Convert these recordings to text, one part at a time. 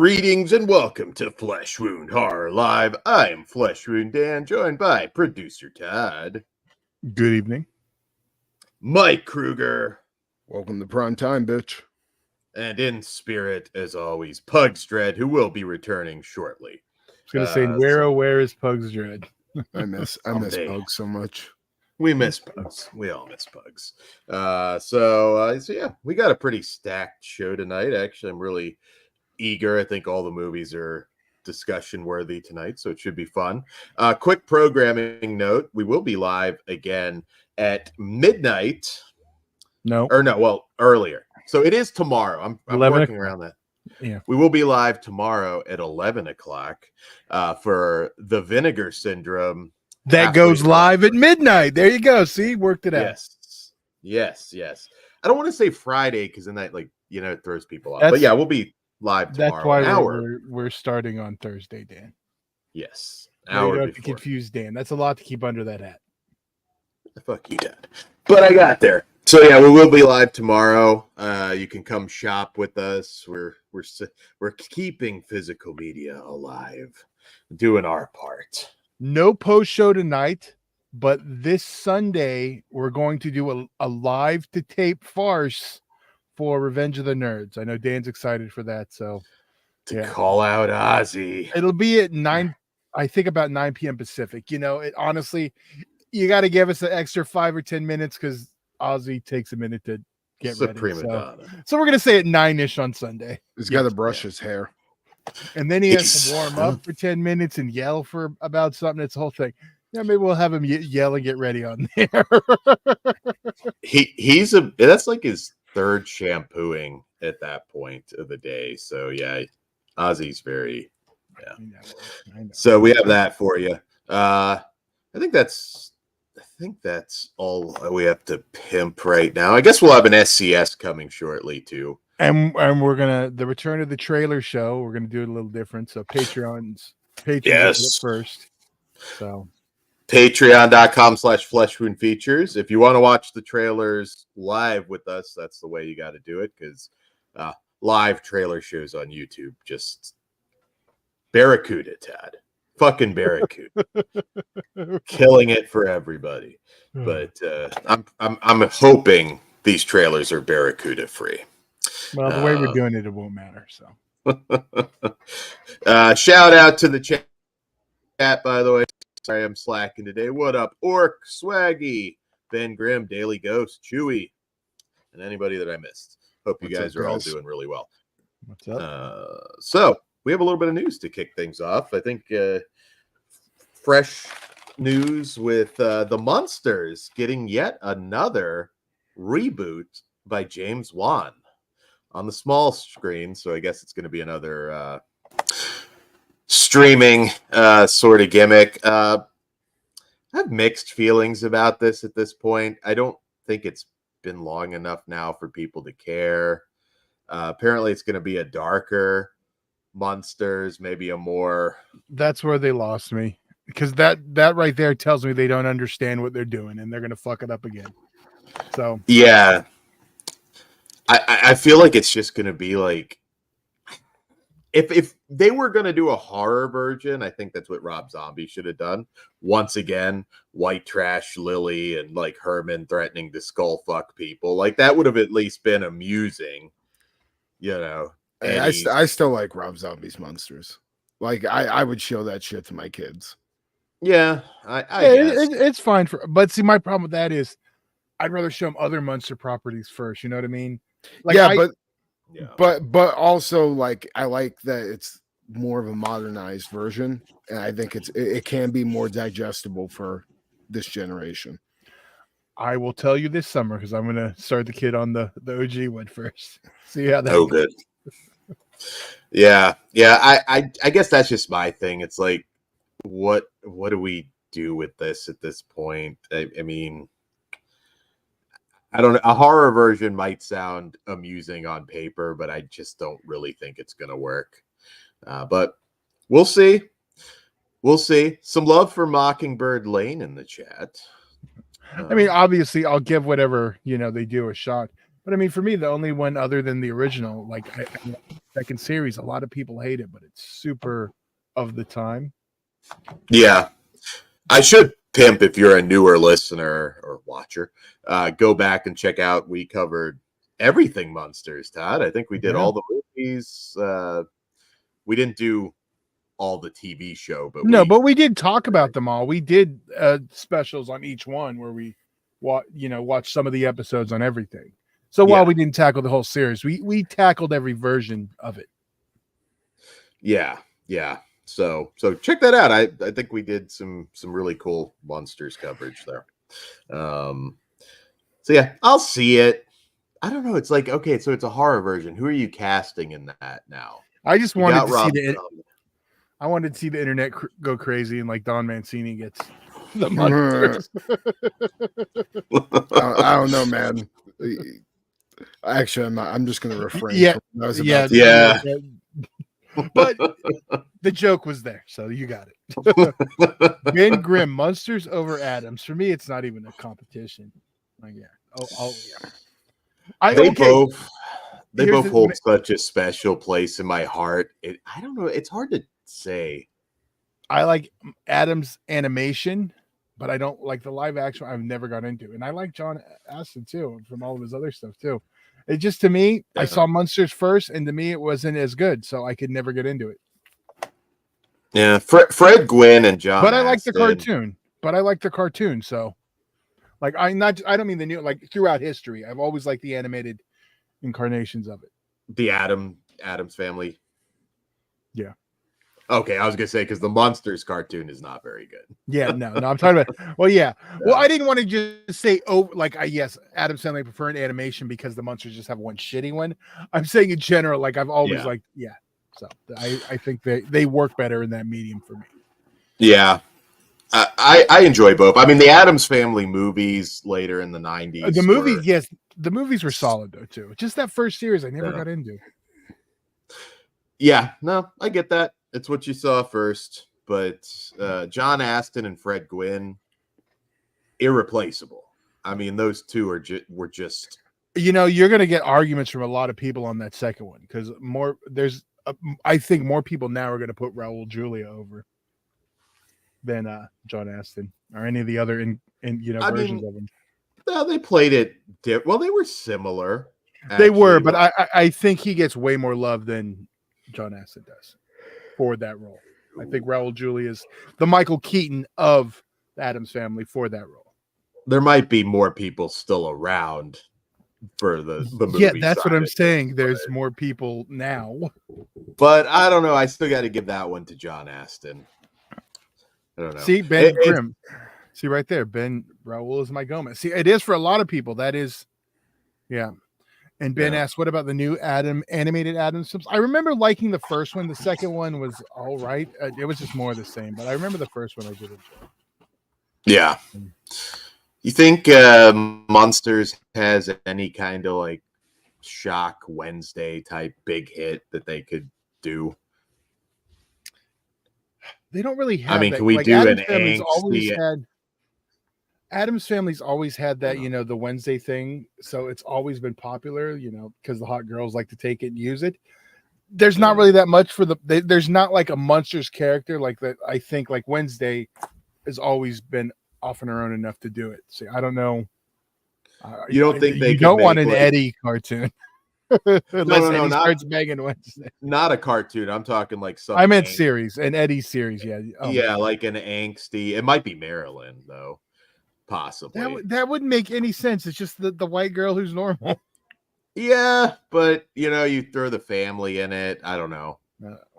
Greetings and welcome to Flesh Wound Horror Live. I am Flesh Wound Dan, joined by producer Todd. Good evening. Mike Kruger. Welcome to prime time, bitch. And in spirit, as always, Pugs Dread, who will be returning shortly. I was going to say, where is Pugs Dread? I miss Pugs so much. We miss Pugs. We all miss Pugs. So yeah, we got a pretty stacked show tonight. Actually, I'm really eager. I think all the movies are discussion worthy tonight, so it should be fun. Quick programming note: we will be live again at midnight. Earlier. So it is tomorrow. I'm working around that. Yeah, we will be live tomorrow at 11 o'clock for the Vinegar Syndrome. That goes live at midnight. There you go. See, worked it out. Yes. I don't want to say Friday because then that it throws people off. But yeah, we'll be live tomorrow. That's why we're starting on Thursday, Dan. Yes. You don't have to confuse Dan. That's a lot to keep under that hat. Fuck you, Dad. But I got there. So yeah, we will be live tomorrow. You can come shop with us. We're keeping physical media alive, doing our part. No post show tonight, but this Sunday we're going to do a live to tape farce for Revenge of the Nerds. I know Dan's excited for that. So call out Ozzy. It'll be at 9. I think about 9 p.m. Pacific. Honestly, you got to give us an extra 5 or 10 minutes because Ozzy takes a minute to get ready. So we're going to say at 9-ish on Sunday. He's got to brush his hair. And then he has to warm up for 10 minutes and yell for about something. It's the whole thing. Yeah, maybe we'll have him yell and get ready on there. That's like his third shampooing at that point of the day. So yeah, Ozzy's very I know. So we have that for you. I think that's all we have to pimp right now. I guess we'll have an SCS coming shortly too. And we're the return of the trailer show. We're gonna do it a little different. So Patreon's first. So Patreon.com/fleshwoundfeatures. If you want to watch the trailers live with us, that's the way you got to do it because live trailer shows on YouTube just barracuda, Tad. Fucking barracuda. Killing it for everybody. But I'm hoping these trailers are barracuda free. Well, the way we're doing it won't matter. So, shout out to the chat, by the way. Sorry, I'm slacking today. What up, Orc, Swaggy, Ben Grimm, Daily Ghost, Chewy, and anybody that I missed. Hope you guys are all doing really well. What's up? So we have a little bit of news to kick things off. I think fresh news with the Munsters getting yet another reboot by James Wan on the small screen. So I guess it's going to be another streaming sort of gimmick. I have mixed feelings about this at this point. I don't think it's been long enough now for people to care. Apparently it's going to be a darker Munsters, maybe a more... That's where they lost me. Because that right there tells me they don't understand what they're doing and they're going to fuck it up again. So yeah, I feel like it's just going to be like if they were going to do a horror version, I think that's what Rob Zombie should have done. Once again, white trash Lily and like Herman threatening to skull fuck people. Like that would have at least been amusing, Hey, I still like Rob Zombie's Monsters. Like I would show that shit to my kids. Yeah, I guess. It's fine but see, my problem with that is I'd rather show them other Munster properties first. You know what I mean? Like, but also like I like that it's more of a modernized version, and I think it can be more digestible for this generation. I will tell you this summer because I'm gonna start the kid on the OG one first. See how that. Oh, good. Yeah. I guess that's just my thing. It's like, what do we do with this at this point? I mean, I don't know. A horror version might sound amusing on paper, but I just don't really think it's going to work. But we'll see. We'll see. Some love for Mockingbird Lane in the chat. I mean, obviously, I'll give whatever they do a shot. But I mean, for me, the only one other than the original, like second series, a lot of people hate it, but it's super of the time. Yeah, I should pimp if you're a newer listener or watcher. Go back and check out. We covered everything Munsters, Todd. I think we did all the movies. We didn't do all the TV show, but we did talk about them all. We did specials on each one where we watch some of the episodes on everything. So while we didn't tackle the whole series, we tackled every version of it. Yeah. So check that out. I think we did some really cool Munsters coverage there. So yeah, I'll see it. I don't know. It's like, okay, so it's a horror version. Who are you casting in that now? I just wanted to see I wanted to see the internet go crazy and like Don Mancini gets the Munsters. I don't know, man. Actually, I'm just going to refrain. Yeah. But the joke was there, so you got it. Ben Grimm, Munsters over Addams. For me, it's not even a competition. Like, They both hold such a special place in my heart. I don't know. It's hard to say. I like Addams animation, but I don't like the live action. I've never got into, and I like John Astin too from all of his other stuff too. It just, to me, I saw Munsters first, and to me, it wasn't as good, so I could never get into it. Yeah, Fred Gwynn and John. But I like the cartoon. So, like, I don't mean the new, like throughout history, I've always liked the animated incarnations of it. The Addams Family. Yeah. Okay, I was gonna say because the Munsters cartoon is not very good. Yeah, no, I'm talking about. Well, yeah. Well, I didn't want to just say yes, Addams Family prefer an animation because the Munsters just have one shitty one. I'm saying in general, like I've always liked. Yeah. So I think they work better in that medium for me. Yeah. I enjoy both. I mean, the Addams Family movies later in the 90s. The movies were solid though too. Just that first series I never got into. Yeah, no, I get that. It's what you saw first, but John Astin and Fred Gwynn, irreplaceable. I mean, those two were just. You're going to get arguments from a lot of people on that second one because I think more people now are going to put Raul Julia over than John Astin or any of the other versions of him. No, they played it. Well, they were similar. They were, but I think he gets way more love than John Astin does for that role. I think Raul Julia is the Michael Keaton of the Addams Family for that role. There might be more people still around for the movie. Yeah, that's what I'm saying. There's more people now. But I don't know. I still got to give that one to John Astin. I don't know. See, Ben Grimm. See right there. Raul is my Gomez. See, it is for a lot of people. That is, yeah. And Ben asked, what about the new animated Addams? I remember liking the first one. The second one was all right. It was just more of the same. But I remember the first one I did enjoy. Yeah. You think Munsters has any kind of like Shock Wednesday type big hit that they could do? They don't really have. I mean, that. Can we like, do Addams an Family's Addams Family's always had that, the Wednesday thing. So it's always been popular, because the hot girls like to take it and use it. There's not really that much for there's not like a Munsters character like that. I think like Wednesday has always been off on her own enough to do it. See, I don't know. You don't think they don't want an Eddie cartoon? Unless Eddie starts banging Wednesday. Not a cartoon. I'm talking like something. I meant series, an Eddie series. Yeah. Yeah, like an angsty. It might be Marilyn though. Possibly. That wouldn't make any sense. It's just the white girl who's normal. Yeah, but you throw the family in it. I don't know.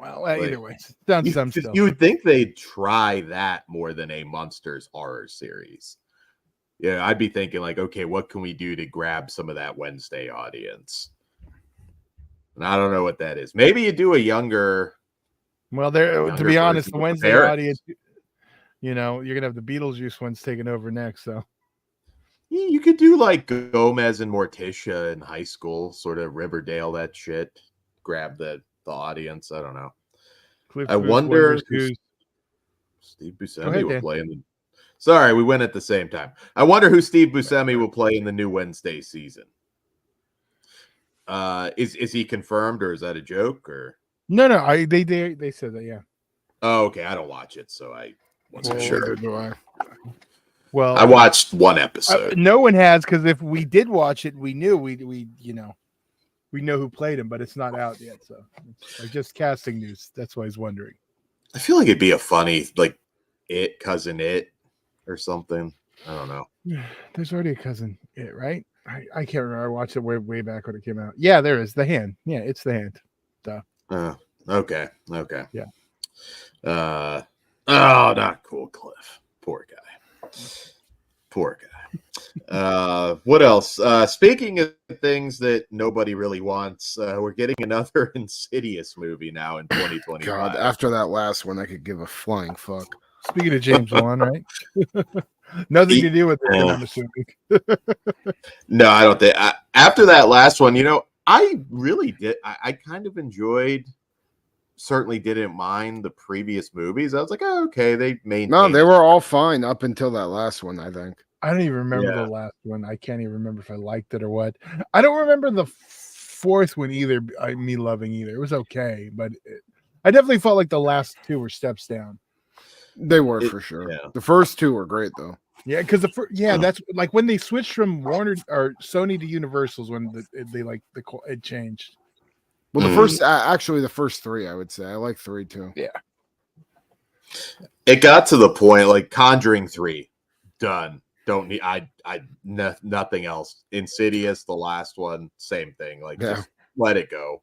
Either way, done some stuff. You would think they'd try that more than a Munsters horror series. Yeah, I'd be thinking like, okay, what can we do to grab some of that Wednesday audience? And I don't know what that is. Maybe you do a younger. Well, to be honest, the Wednesday audience. You're gonna have the Beetlejuice ones taking over next. So you could do like Gomez and Morticia in high school, sort of Riverdale, that shit. Grab the audience. I don't know. I wonder who Steve Buscemi will play in the. Sorry, we went at the same time. I wonder who Steve Buscemi will play in the new Wednesday season. Is he confirmed or is that a joke or? No, they said that, yeah. Oh, okay. I don't watch it, so I wasn't sure. Do I? Well, I watched one episode. No one has, because if we did watch it, we knew we know who played him, but it's not out yet. So it's like just casting news. That's why I was wondering. I feel like it'd be a funny like cousin or something. I don't know. There's already a cousin right? I can't remember. I watched it way back when it came out. Yeah, there is the hand. Yeah, it's the hand. Duh. Okay. Yeah. Oh, not cool, Cliff. Poor guy. What else? Speaking of things that nobody really wants, we're getting another Insidious movie now in 2025. God, after that last one, I could give a flying fuck. Speaking of James Wan, right? Nothing to do with it, I'm assuming. No, I don't think. After that last one, I really did. I kind of enjoyed. Certainly didn't mind the previous movies. I was like, oh, okay, they maintained. No, they were all fine up until that last one, I think. I don't even remember the last one. I can't even remember if I liked it or what. I don't remember the fourth one either. Me loving either. It was okay, but I definitely felt like the last two were steps down. They were for sure. Yeah. The first two were great though. Yeah, because that's like when they switched from Warner or Sony to Universal's when it changed. Well, the first three, I would say. I like 3 too. Yeah. It got to the point like Conjuring 3, done. Don't need nothing else. Insidious, the last one, same thing. Like just let it go.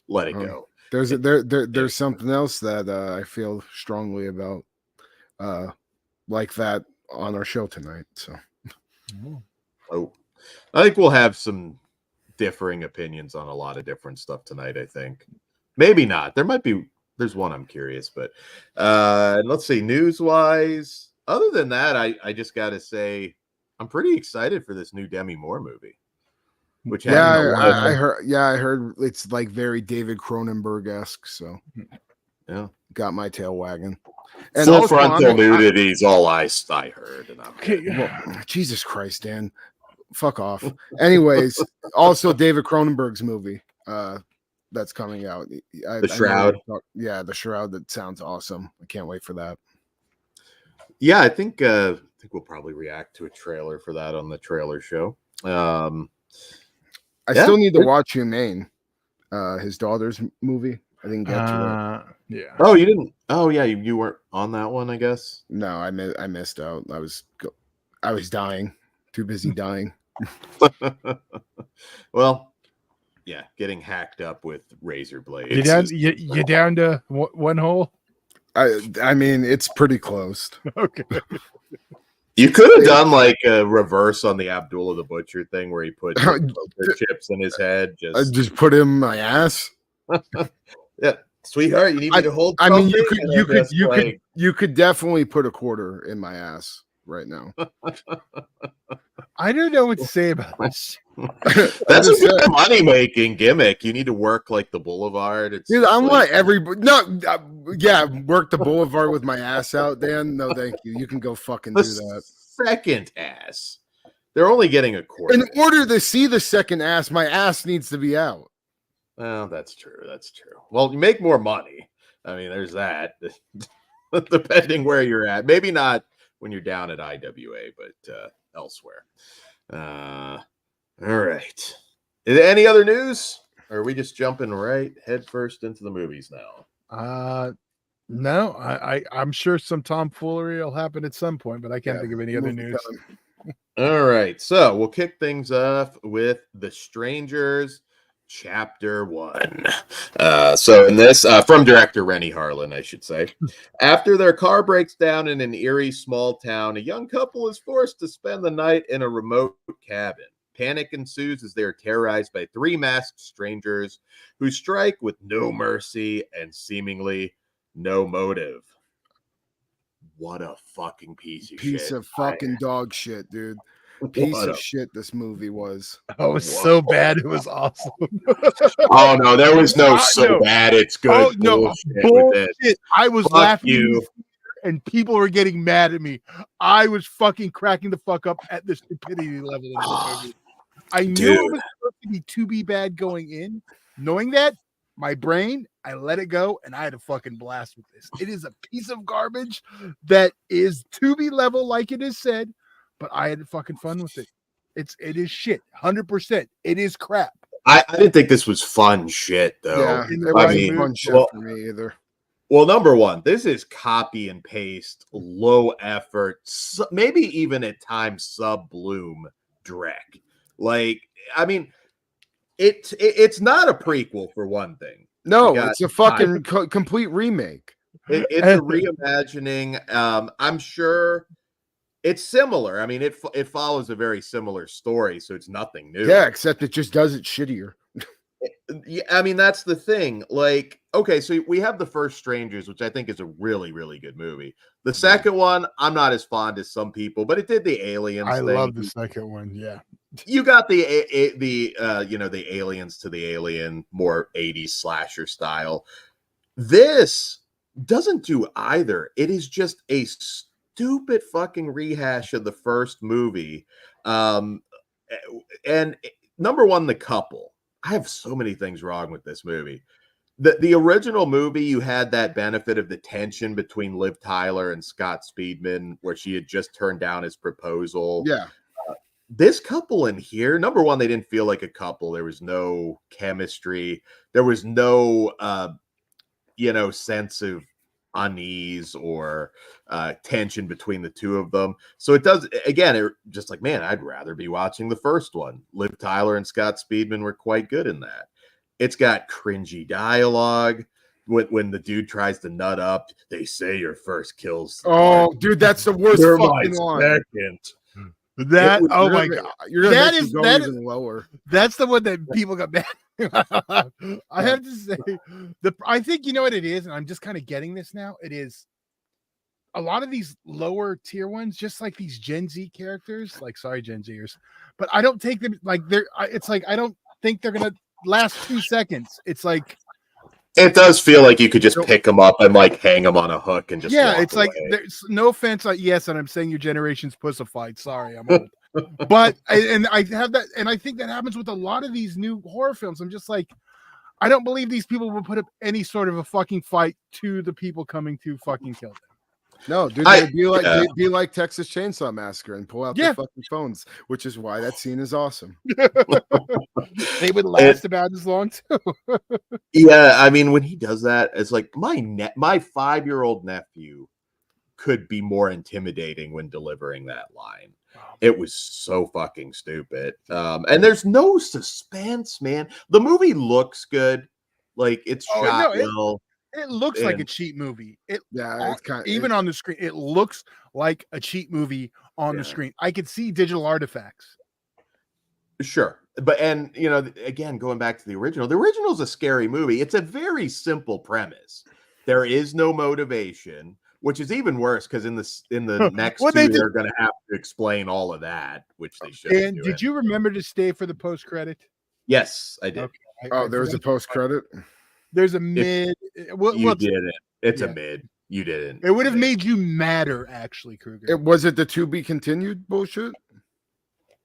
Let it go. There's something else that I feel strongly about like that on our show tonight. So I think we'll have some differing opinions on a lot of different stuff tonight. I think maybe not. There's one I'm curious, but let's see. News wise, other than that, I just got to say I'm pretty excited for this new Demi Moore movie. Which I heard it's like very David Cronenberg-esque. So yeah, got my tail wagging. And full frontal nudity is all I heard. And Jesus Christ, Dan. Fuck off. Anyways, also David Cronenberg's movie that's coming out. The Shroud. The Shroud. That sounds awesome. I can't wait for that. Yeah, I think we'll probably react to a trailer for that on the trailer show. I still need to watch Humane, his daughter's movie. I didn't get to it. Yeah. Oh, you didn't? Oh, yeah. You weren't on that one, I guess. No, I missed out. I was dying. Too busy dying. Well, yeah, getting hacked up with razor blades. You down to one hole? I mean, it's pretty close. Okay. You could have done like a reverse on the Abdullah the Butcher thing where he put chips in his head. Just put him in my ass. Yeah, sweetheart, you need me to hold. I mean, you could definitely put a quarter in my ass right now. I don't know what to say about this. That's a good money-making gimmick. You need to work like the Boulevard. Dude, I'm like everybody. No, work the Boulevard with my ass out, Dan. No, thank you. You can go fucking do that. Second ass. They're only getting a quarter. In order to see the second ass, my ass needs to be out. Well, that's true. Well, you make more money. I mean, there's that. Depending where you're at. Maybe not when you're down at IWA, but elsewhere. All right. Is there any other news? Or are we just jumping right head first into the movies now? No. I'm sure some tomfoolery will happen at some point, but I can't think of any other news. All right. So we'll kick things off with The Strangers. Chapter 1. So in this, from director Rennie Harlan, I should say, after their car breaks down in an eerie small town, a young couple is forced to spend the night in a remote cabin. Panic ensues as they are terrorized by 3 masked strangers who strike with no mercy and seemingly no motive. What a fucking piece of fucking dog shit, dude. Piece of shit this movie was. Oh, it was so bad. It was awesome. Oh, no, there was no bad. It's good. Oh, no. Bullshit. I was laughing and people were getting mad at me. I was fucking cracking the fuck up at the stupidity level of the movie. I knew it was supposed to be Tubi bad going in. Knowing that, my brain, I let it go, and I had a fucking blast with this. It is a piece of garbage that is Tubi level, like it is said, but I had fucking fun with it. It is shit, 100%. It is crap. I didn't think this was fun shit though. Yeah, it wasn't fun shit for me either. Well, number one, this is copy and paste, low effort, maybe even at times sub-bloom Drek. Like, I mean, it's not a prequel for one thing. No, it's a fucking complete remake. It's a reimagining. I'm sure it's similar. I mean, it follows a very similar story, so it's nothing new. Yeah, except it just does it shittier. Yeah, I mean, that's the thing. Like, okay, so we have The First Strangers, which I think is a really, really good movie. The second one, I'm not as fond as some people, but it did the aliens. I love the second one. Yeah, you got the aliens to the alien, more 80s slasher style. This doesn't do either. It is just a stupid fucking rehash of the first movie. And number one, the couple. I have so many things wrong with this movie. The original movie, you had that benefit of the tension between Liv Tyler and Scott Speedman, where she had just turned down his proposal. Yeah. This couple in here, number one, they didn't feel like a couple. There was no chemistry. There was no, sense of unease or tension between the two of them. So it does, again, it just like, man, I'd rather be watching the first one. Liv Tyler and Scott Speedman were quite good in that. It's got cringy dialogue. When the dude tries to nut up, they say your first kills. Oh, dude, that's the worst fucking line. Second. That oh my god, that is even lower. That's the one that people got mad. I have to say, I think you know what it is, and I'm just kind of getting this now. It is a lot of these lower tier ones, just like these Gen Z characters. Like, sorry, Gen Zers, but I don't take them like they're. It's like I don't think they're gonna last 2 seconds. It's like. It does feel like you could just pick them up and like hang them on a hook and just it's away. Like there's no offense. Yes, and I'm saying your generation's pussified. Sorry, I'm old, but I have that, and I think that happens with a lot of these new horror films. I'm just like, I don't believe these people will put up any sort of a fucking fight to the people coming to fucking kill them. No, dude, they'd be like Texas Chainsaw Massacre and pull out their fucking phones, which is why that scene is awesome. They would last about as long too. Yeah, I mean, when he does that, it's like my 5-year-old nephew could be more intimidating when delivering that line. It was so fucking stupid. And there's no suspense, man. The movie looks good. Like, it's shot well. It looks like a cheap movie. It's even on the screen. It looks like a cheap movie on the screen. I could see digital artifacts. Sure. But, and, again, going back to the original is a scary movie. It's a very simple premise. There is no motivation, which is even worse because in the next they're going to have to explain all of that, which they should. And did you remember to stay for the post credit? Yes, I did. Okay. There was a post credit. There's a mid. You didn't. It's a mid. You didn't. It would have made you madder, actually, Kruger. Was it the to be continued bullshit?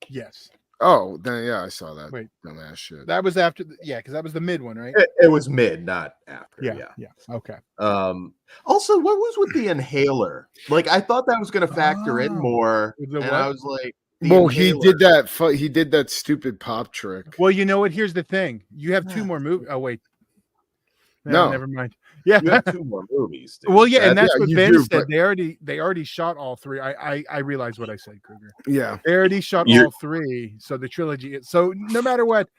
Yes. Oh, then I saw that. Wait, dumbass shit. That was after. Because that was the mid one, right? It was mid, not after. Yeah. Okay. Also, what was with the inhaler? Like, I thought that was going to factor in more, and I was like, he did that. He did that stupid pop trick. Well, you know what? Here's the thing. You have 2 more movies. Oh wait. No, never mind. Yeah, you have 2 more movies. Dude. Well, yeah, and that's what Ben said. They already shot all 3. I realized what I said, Kruger. Yeah, they already shot all 3. So the trilogy. So no matter what.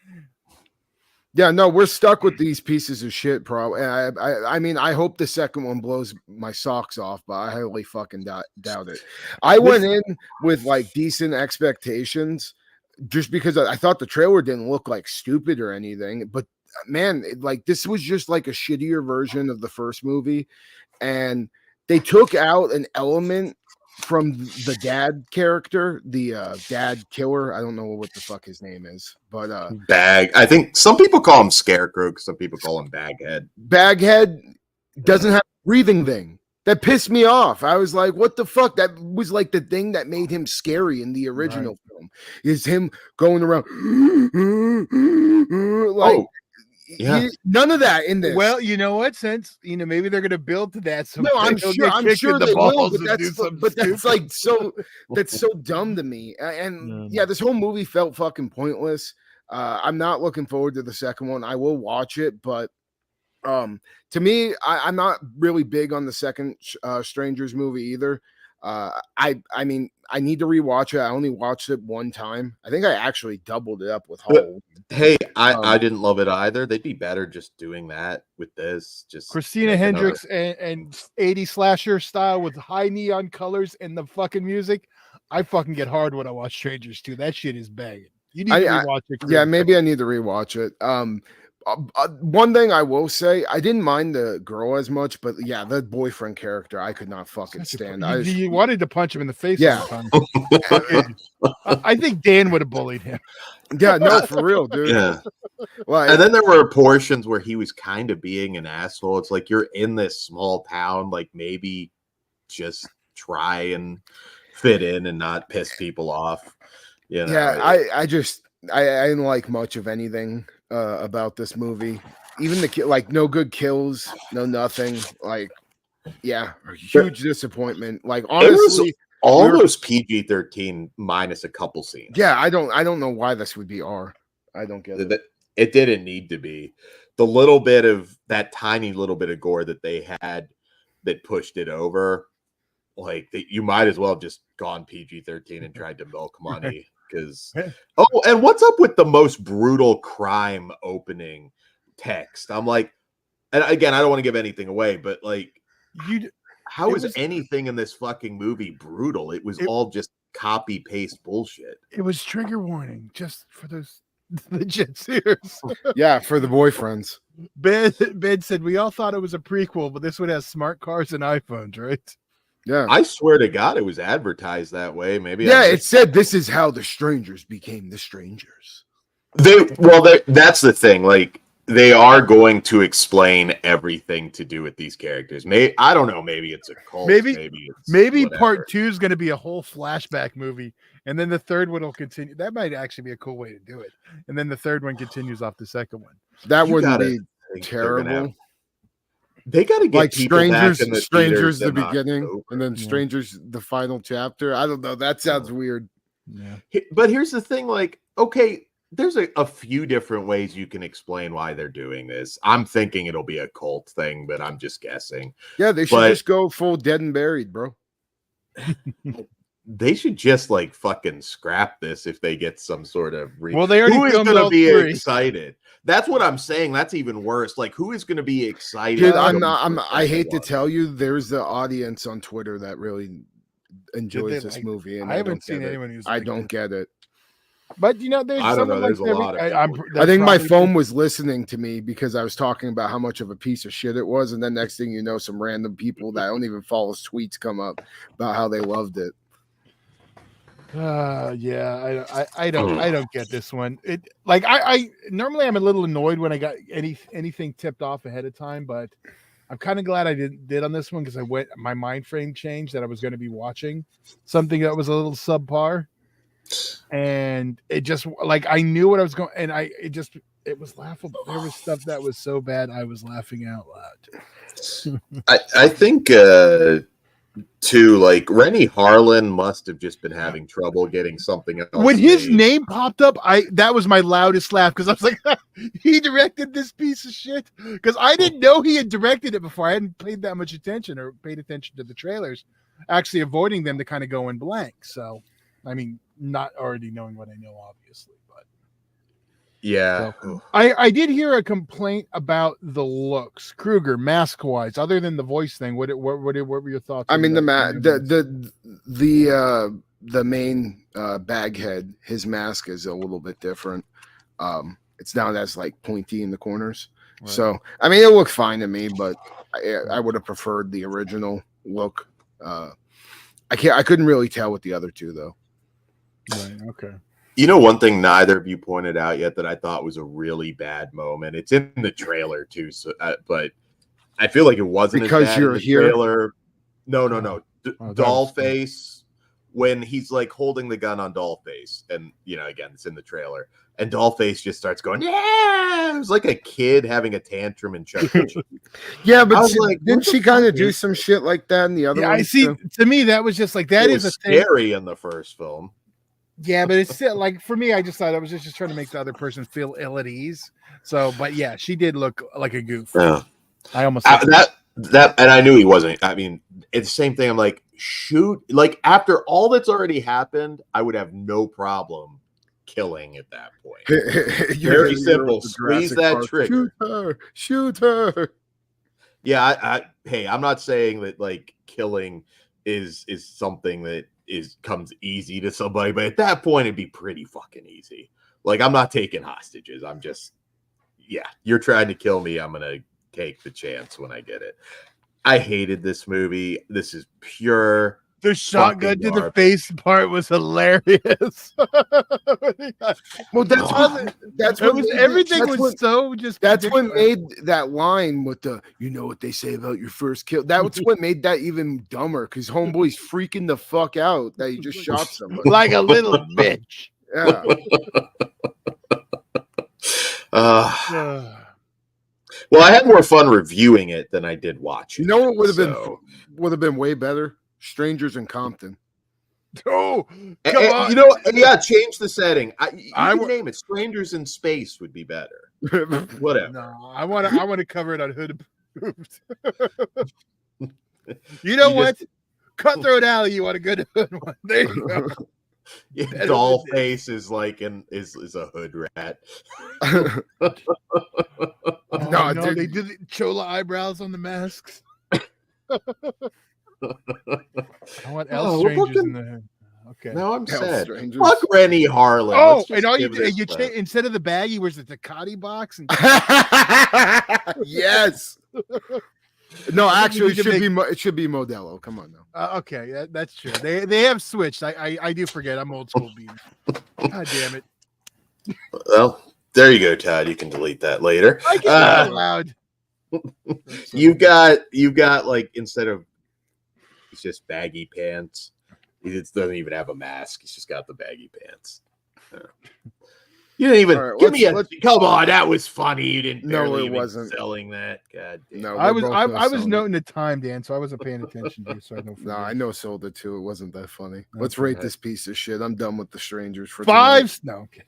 Yeah, no, we're stuck with these pieces of shit, probably. I mean, I hope the second one blows my socks off, but I highly fucking doubt it. I went in with like decent expectations, just because I thought the trailer didn't look like stupid or anything. But man, like this was just like a shittier version of the first movie, and they took out an element from the dad character, the dad killer. I don't know what the fuck his name is, but Bag. I think some people call him Scarecrow, some people call him Baghead. Baghead doesn't have a breathing thing. That pissed me off. I was like, what the fuck? That was like the thing that made him scary in the original film. them. Is him going around like none of that in this. Well, you know what? Since maybe they're gonna build to that. So no, I'm sure they will. But that's like that's so dumb to me. And this whole movie felt fucking pointless. I'm not looking forward to the second one. I will watch it, but to me, I'm not really big on the second Strangers movie either. I mean, I need to rewatch it. I only watched it one time. I think I actually doubled it up with Halloween. Hey, I didn't love it either. They'd be better just doing that with this. Just Christina Hendricks and 80 slasher style with high neon colors and the fucking music. I fucking get hard when I watch Strangers 2. That shit is banging. You need to rewatch it. Yeah, maybe I need to rewatch it. One thing I will say, I didn't mind the girl as much, but yeah, the boyfriend character I could not fucking stand. You wanted to punch him in the face. Yeah, I think Dan would have bullied him. Yeah, no, for real, dude. Yeah. Well, and then there were portions where he was kind of being an asshole. It's like, you're in this small town, like maybe just try and fit in and not piss people off. Yeah, I didn't like much of anything about this movie. Even like no good kills, no nothing. Like, yeah, huge disappointment. Like, honestly, those PG-13 minus a couple scenes. Yeah, I don't know why this would be R. I don't get it. It didn't need to be. The little bit of that tiny little bit of gore that they had that pushed it over, like you might as well have just gone PG-13 and tried to milk money. Because and what's up with the most brutal crime opening text? I'm like, and again, I don't want to give anything away, but like, how is anything in this fucking movie brutal? It was all just copy paste bullshit. It was trigger warning just for those legit seers. Yeah, for the boyfriends. Ben said we all thought it was a prequel, but this one has smart cars and iPhones, right? Yeah, I swear to God, it was advertised that way. Maybe. Yeah, it said this is how the strangers became the strangers. That's the thing. Like, they are going to explain everything to do with these characters. I don't know. Maybe it's a cult. Maybe part 2 is going to be a whole flashback movie, and then the third one will continue. That might actually be a cool way to do it. And then the third one continues off the second one. That wouldn't be terrible. They got to get like people strangers the beginning, and then strangers the final chapter. I don't know. That sounds weird. Yeah. But here's the thing. Like, okay, there's a few different ways you can explain why they're doing this. I'm thinking it'll be a cult thing, but I'm just guessing. Yeah, they should just go full dead and buried, bro. They should just like fucking scrap this if they get some sort of well, they already who is going to be excited? That's what I'm saying. That's even worse. Like, who is going to be excited? Dude, I hate to tell you, there's the audience on Twitter that really enjoys this movie, and I haven't seen anyone who's. I don't get it. But there's I don't know. There's a lot of. I think my phone was listening to me because I was talking about how much of a piece of shit it was, and then next thing you know, some random people that don't even follow tweets come up about how they loved it. Yeah, I don't get this one. It like I normally I'm a little annoyed when I got anything tipped off ahead of time, but I'm kind of glad I did on this one because my mind frame changed that I was going to be watching something that was a little subpar, and it just like I knew what I was going, and it was laughable. There was stuff that was so bad I was laughing out loud. I think too, like Rennie Harlan must have just been having trouble getting something else. When his name popped up, that was my loudest laugh because I was like, he directed this piece of shit. Because I didn't know he had directed it before. I hadn't paid that much attention or paid attention to the trailers, actually avoiding them to kind of go in blank. So, I mean, not already knowing what I know, obviously, but yeah. So, I did hear a complaint about the looks, Kruger, mask wise. Other than the voice thing, what were your thoughts? I mean, the main baghead, his mask is a little bit different. It's not as like pointy in the corners. Right. So I mean, it looked fine to me, but I would have preferred the original look. I couldn't really tell with the other two though. Right. Okay. One thing neither of you pointed out yet that I thought was a really bad moment. It's in the trailer too, so but I feel like it wasn't because as bad you're in the here. Trailer. No. Dollface when he's like holding the gun on Dollface, and again, it's in the trailer, and Dollface just starts going, yeah, it was like a kid having a tantrum in Chuck E. Cheese. Yeah, but didn't she kind of do some shit like that in the other one? I see. Too? To me, that was just like that it is was a thing. Scary in the first film. Yeah, but it's still like for me, I just thought I was just trying to make the other person feel ill at ease. So, but yeah, she did look like a goof. Yeah. I almost that, and I knew he wasn't. I mean, it's the same thing. I'm like, shoot, like after all that's already happened, I would have no problem killing at that point. Very simple. Squeeze that trigger. Shoot her. Yeah, hey, I'm not saying that like killing is something that comes easy to somebody, but at that point it'd be pretty fucking easy. Like, I'm not taking hostages. I'm just, you're trying to kill me. I'm gonna take the chance when I get it. I hated this movie. This is pure. The shotgun to the face part was hilarious. Well, that's what everything was so just. That's what made that line with the, you know what they say about your first kill. That's what made that even dumber, because homeboy's freaking the fuck out that he just shot somebody like a little bitch. Yeah. Well, I had more fun reviewing it than I did watching. You know what would have been way better? Strangers in Compton. Oh, change the setting. I would name it Strangers in Space would be better. Whatever. No, I want to cover it on Hood. You know what? Cutthroat Alley. You want a good hood one? There you go. Dollface is like is a hood rat. No, they did the Chola eyebrows on the masks. I want strangers in the hood. Okay. No, I'm sad. Fuck Rennie Harlan. Oh, and all you instead of the bag, he wears the Tecate box. And yes. No, actually, it should be Modelo. Come on now. Okay, that's true. They have switched. I do forget. I'm old school bean. God damn it. Well, there you go, Todd. You can delete that later. I get loud. You've got like, instead of, it's just baggy pants. He doesn't even have a mask. He's just got the baggy pants. You didn't even give me come on. That was funny. You didn't. No, it wasn't selling that. God damn. No, I was noting the time, Dan, so I wasn't paying attention to you. So I know sold it too. It wasn't that funny. Let's rate this piece of shit. I'm done with the strangers for 5. No, okay.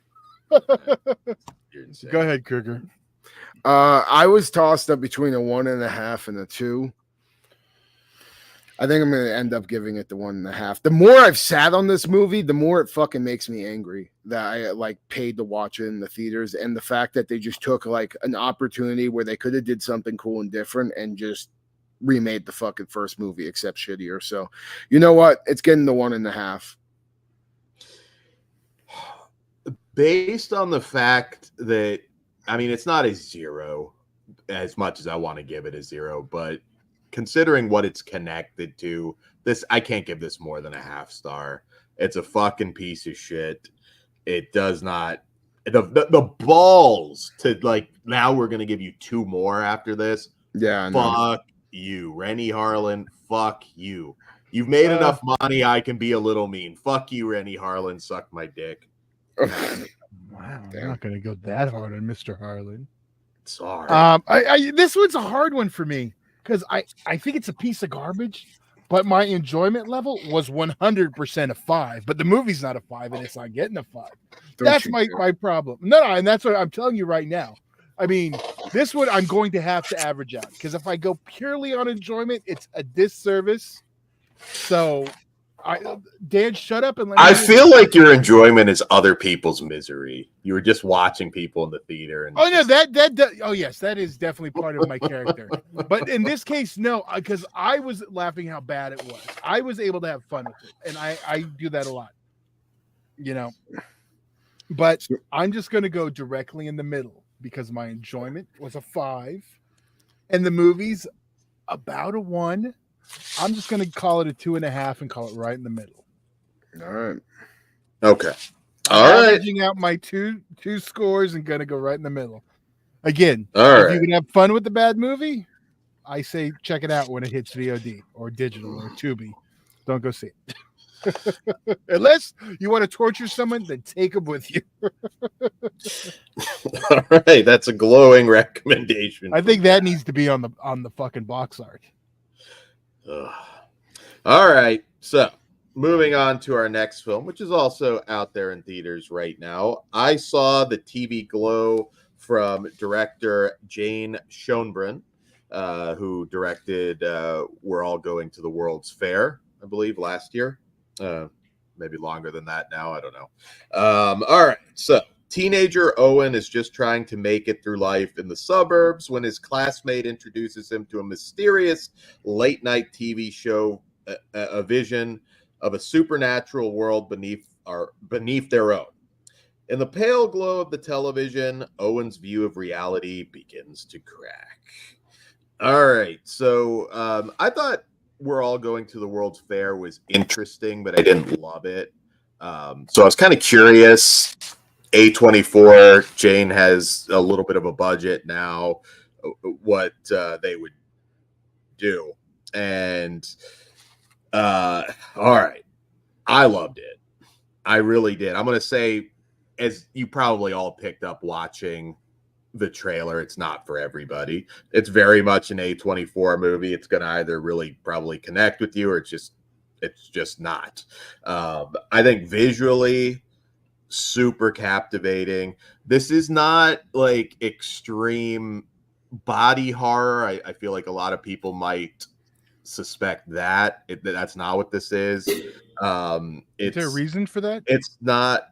Go ahead, Kruger. I was tossed up between a 1.5 and a 2. I think I'm going to end up giving it the 1.5. The more I've sat on this movie, the more it fucking makes me angry that I paid to watch it in the theaters, and the fact that they just took like an opportunity where they could have did something cool and different and just remade the fucking first movie except shittier. So, you know what? It's getting the 1.5. Based on the fact that, I mean, it's not a 0 as much as I want to give it a 0, but considering what it's connected to, this, I can't give this more than a 0.5 star. It's a fucking piece of shit. It does not, the balls to like, now we're gonna give you 2 more after this. Yeah, fuck you, Rennie Harlan. Fuck you. You've made enough money. I can be a little mean. Fuck you, Rennie Harlan. Suck my dick. Wow, I'm not gonna go that hard on Mr. Harlan. Sorry. This one's a hard one for me, because I think it's a piece of garbage, but my enjoyment level was 100% a 5. But the movie's not a 5, and it's not getting a 5. That's my problem. No, and that's what I'm telling you right now. I mean, this one I'm going to have to average out, because if I go purely on enjoyment, it's a disservice. So, Dan, shut up and let me. I feel like your enjoyment is other people's misery. You were just watching people in the theater. And oh yes, that is definitely part of my character. But in this case, no, because I was laughing how bad it was. I was able to have fun with it, and I do that a lot, you know. But I'm just going to go directly in the middle, because my enjoyment was a 5, and the movie's about a 1. I'm just going to call it a 2.5 and call it right in the middle. All right. Okay. All right. Averaging out my two scores and going to go right in the middle. Again, if you can have fun with the bad movie, I say check it out when it hits VOD or digital or Tubi. Don't go see it. Unless you want to torture someone, then take them with you. All right, that's a glowing recommendation. I think that needs to be on the fucking box art. All right, so moving on to our next film, which is also out there in theaters right now. I saw the TV Glow from director Jane Schoenbrun, who directed We're All Going to the World's Fair, I believe, last year. Maybe longer than that now. I don't know. All right. So teenager Owen is just trying to make it through life in the suburbs when his classmate introduces him to a mysterious late night TV show, a vision of a supernatural world beneath their own. In the pale glow of the television, Owen's view of reality begins to crack. All right. So I thought We're All Going to the World's Fair was interesting, but I didn't love it. So I was kind of curious. A24, Jane has a little bit of a budget now, what they would do. And all right, I loved it. I really did. I'm going to say, as you probably all picked up watching the trailer, it's not for everybody. It's very much an A24 movie. It's going to either really probably connect with you or it's just not. I think visually super captivating. This is not like extreme body horror. I feel like a lot of people might suspect that that's not what this is. Is there a reason for that? It's not.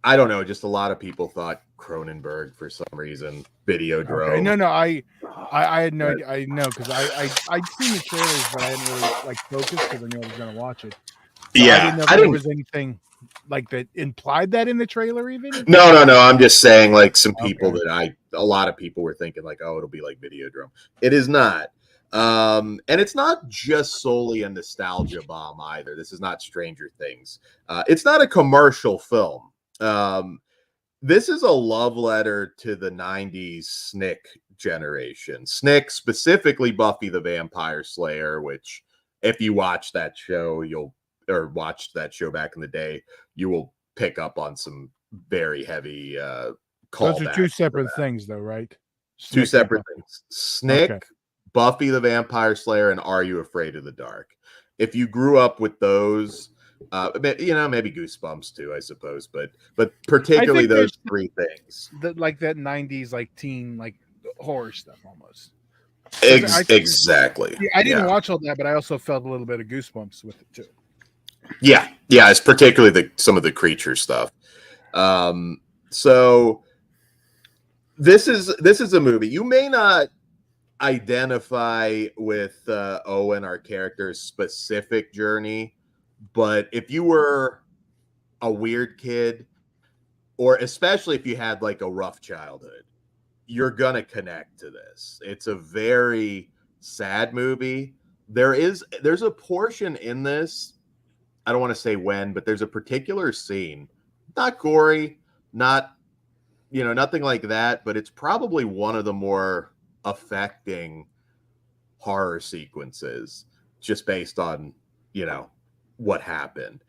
I don't know. Just a lot of people thought Cronenberg for some reason. Videodrome. Okay. No. I had no idea. I know because I'd seen the trailers, but I didn't really like focus because I knew I was going to watch it. So yeah, I didn't know if there was anything like that implied that in the trailer even. No. I'm just saying like some people that a lot of people were thinking like, oh, it'll be like Videodrome. It is not. And it's not just solely a nostalgia bomb either. This is not Stranger Things. It's not a commercial film. This is a love letter to the 90s SNCC generation. SNCC, specifically Buffy the Vampire Slayer, which if you watch that show, watched that show back in the day, you will pick up on some very heavy callbacks. Those are two separate things though, right? Two separate things. SNCC, Buffy the Vampire Slayer, and Are You Afraid of the Dark? If you grew up with those, maybe Goosebumps too, I suppose, but particularly those three things. Like that 90s like teen like horror stuff almost. Exactly. I didn't watch all that, but I also felt a little bit of Goosebumps with it too. Yeah, it's particularly some of the creature stuff. So this is a movie you may not identify with Owen, our character's specific journey, but if you were a weird kid, or especially if you had like a rough childhood, you're gonna connect to this. It's a very sad movie. There's a portion in this, I don't want to say when, but there's a particular scene, not gory, not nothing like that, but it's probably one of the more affecting horror sequences just based on what happened.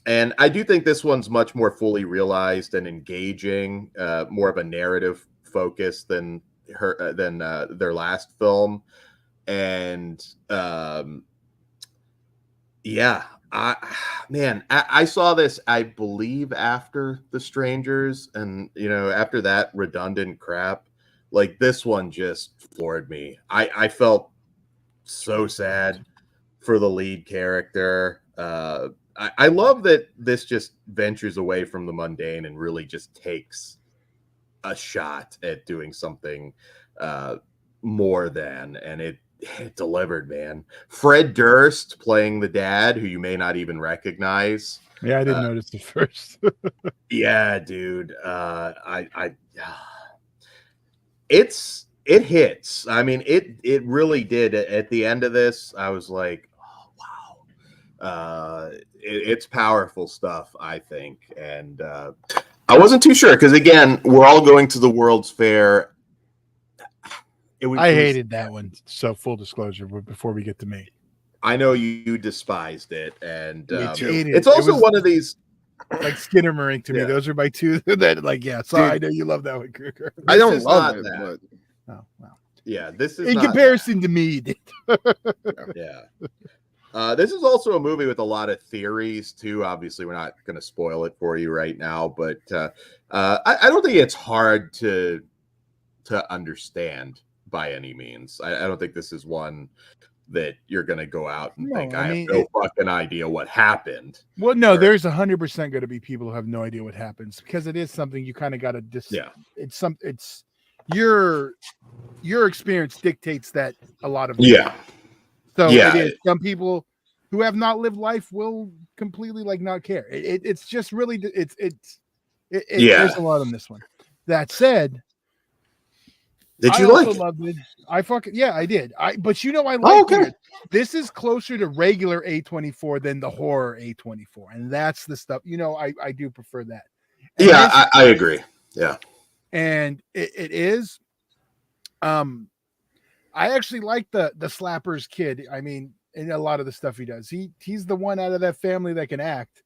And I do think this one's much more fully realized and engaging, more of a narrative focus than their last film. And I saw this, I believe, after The Strangers, and after that redundant crap, like this one just floored me. I felt so sad for the lead character. I love that this just ventures away from the mundane and really just takes a shot at doing something more than, and it delivered, man. Fred Durst playing the dad, who you may not even recognize. Yeah, I didn't notice it first. Yeah, dude. It hits. I mean, it really did. At the end of this, I was like, oh, wow. It's powerful stuff, I think. And I wasn't too sure because, again, We're All Going to the World's Fair. I hated that one. So full disclosure, before we get to me. I know you despised it, and it's also one of these like Skinnamarink to me. Those are my two that like. Yeah, so I know you love that one, Kruger. I don't love it, but oh well. Yeah, this is in comparison to me. You did. Yeah. This is also a movie with a lot of theories too. Obviously, we're not going to spoil it for you right now, but I don't think it's hard to understand by any means. I don't think this is one that you're going to go out and think I have no fucking idea what happened. Well, no, there's 100% going to be people who have no idea what happens because it is something you kind of got to it's your experience dictates that a lot of So it is. Some people who have not lived life will completely like not care. It's just really there's a lot on this one. That said, did you like it? Loved it? I did. But I like it. This is closer to regular A24 than the horror A24, and that's the stuff. I do prefer that. And I agree. Yeah, and it is. I actually like the Slappers kid. I mean, in a lot of the stuff he does, he's the one out of that family that can act.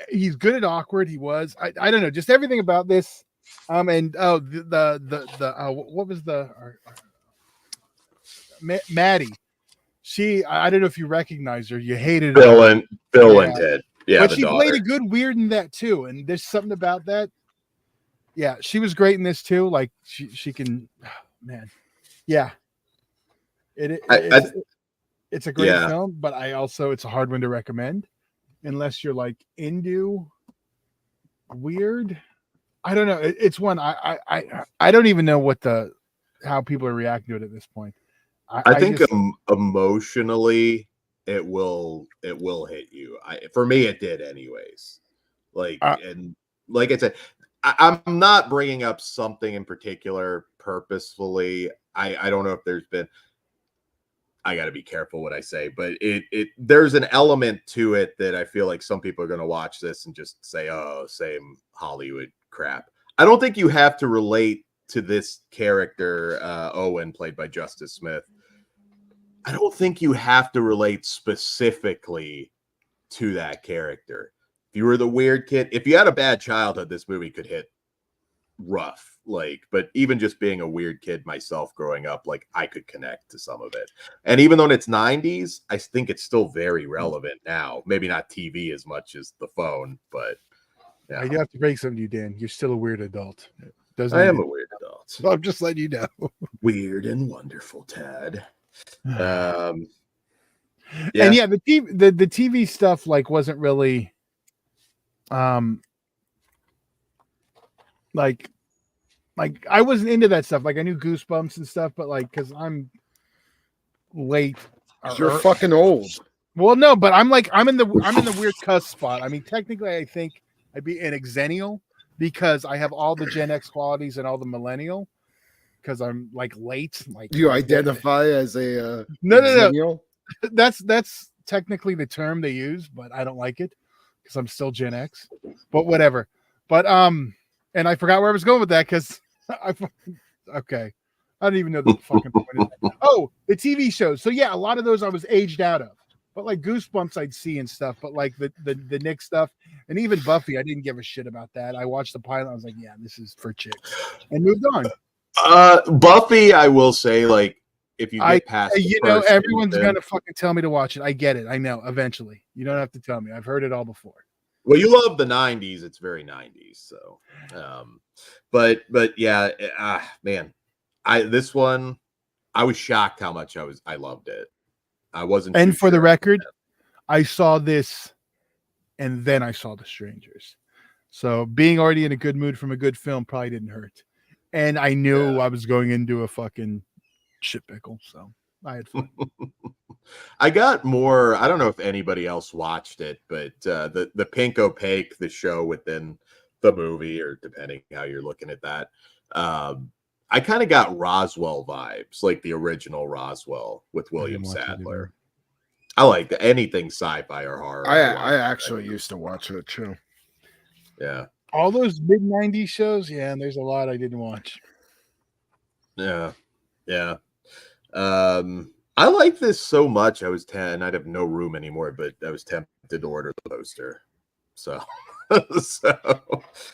He's good at awkward. He was. I don't know, just everything about this. What was Maddie? I don't know if you recognize her. You hated Bill and Ted. Yeah, but she played a good weird in that too. And there's something about that. Yeah, she was great in this too. Like she can, man. Yeah, it's a great film, but it's a hard one to recommend unless you're like into weird. I don't know. It's one I don't even know how people are reacting to it at this point. I think emotionally it will hit you. For me, it did anyways. And like I said, I'm not bringing up something in particular purposefully. I don't know if there's been. I got to be careful what I say, but there's an element to it that I feel like some people are going to watch this and just say, "Oh, same Hollywood crap." I don't think you have to relate to this character, Owen, played by Justice Smith. I don't think you have to relate specifically to that character. If you were the weird kid, if you had a bad childhood, this movie could hit rough. But even just being a weird kid myself growing up, I could connect to some of it. And even though it's 90s, I think it's still very relevant now. Maybe not TV as much as the phone, but yeah. I do have to break something to you, Dan. You're still a weird adult. I am a weird adult. So I'm just letting you know. Weird and wonderful, Tad. And the TV stuff wasn't really I wasn't into that stuff. I knew Goosebumps and stuff, but because I'm late. You're fucking old. Well, no, but I'm in the weird cusp spot. I mean, technically, I think I'd be an exennial because I have all the Gen X qualities and all the millennial because I'm late. You identify as a no. That's technically the term they use, but I don't like it because I'm still Gen X. But whatever. But and I forgot where I was going with that because okay. I don't even know the fucking point of that. Oh, the TV shows. So yeah, a lot of those I was aged out of. But Goosebumps I'd see and stuff. But the Nick stuff and even Buffy, I didn't give a shit about that. I watched the pilot. I was like, yeah, this is for chicks, and moved on. Buffy, I will say, if you get past, everyone's gonna fucking tell me to watch it. I get it. I know. Eventually, you don't have to tell me. I've heard it all before. Well, you love the 90s. It's very 90s. So, but yeah, man, this one, I was shocked how much I loved it. I wasn't. And for the record, I saw this, and then I saw The Strangers. So being already in a good mood from a good film probably didn't hurt. And I knew I was going into a fucking shit pickle, so I had fun. I got more. I don't know if anybody else watched it, but the Pink Opaque, the show within the movie, or depending how you're looking at that, I kind of got Roswell vibes, like the original Roswell with William Sadler. I like anything sci-fi or horror. I actually used to watch it too. Yeah. All those mid-90s shows, and there's a lot I didn't watch. Yeah. I like this so much. I'd have no room anymore, but I was tempted to order the poster. So, so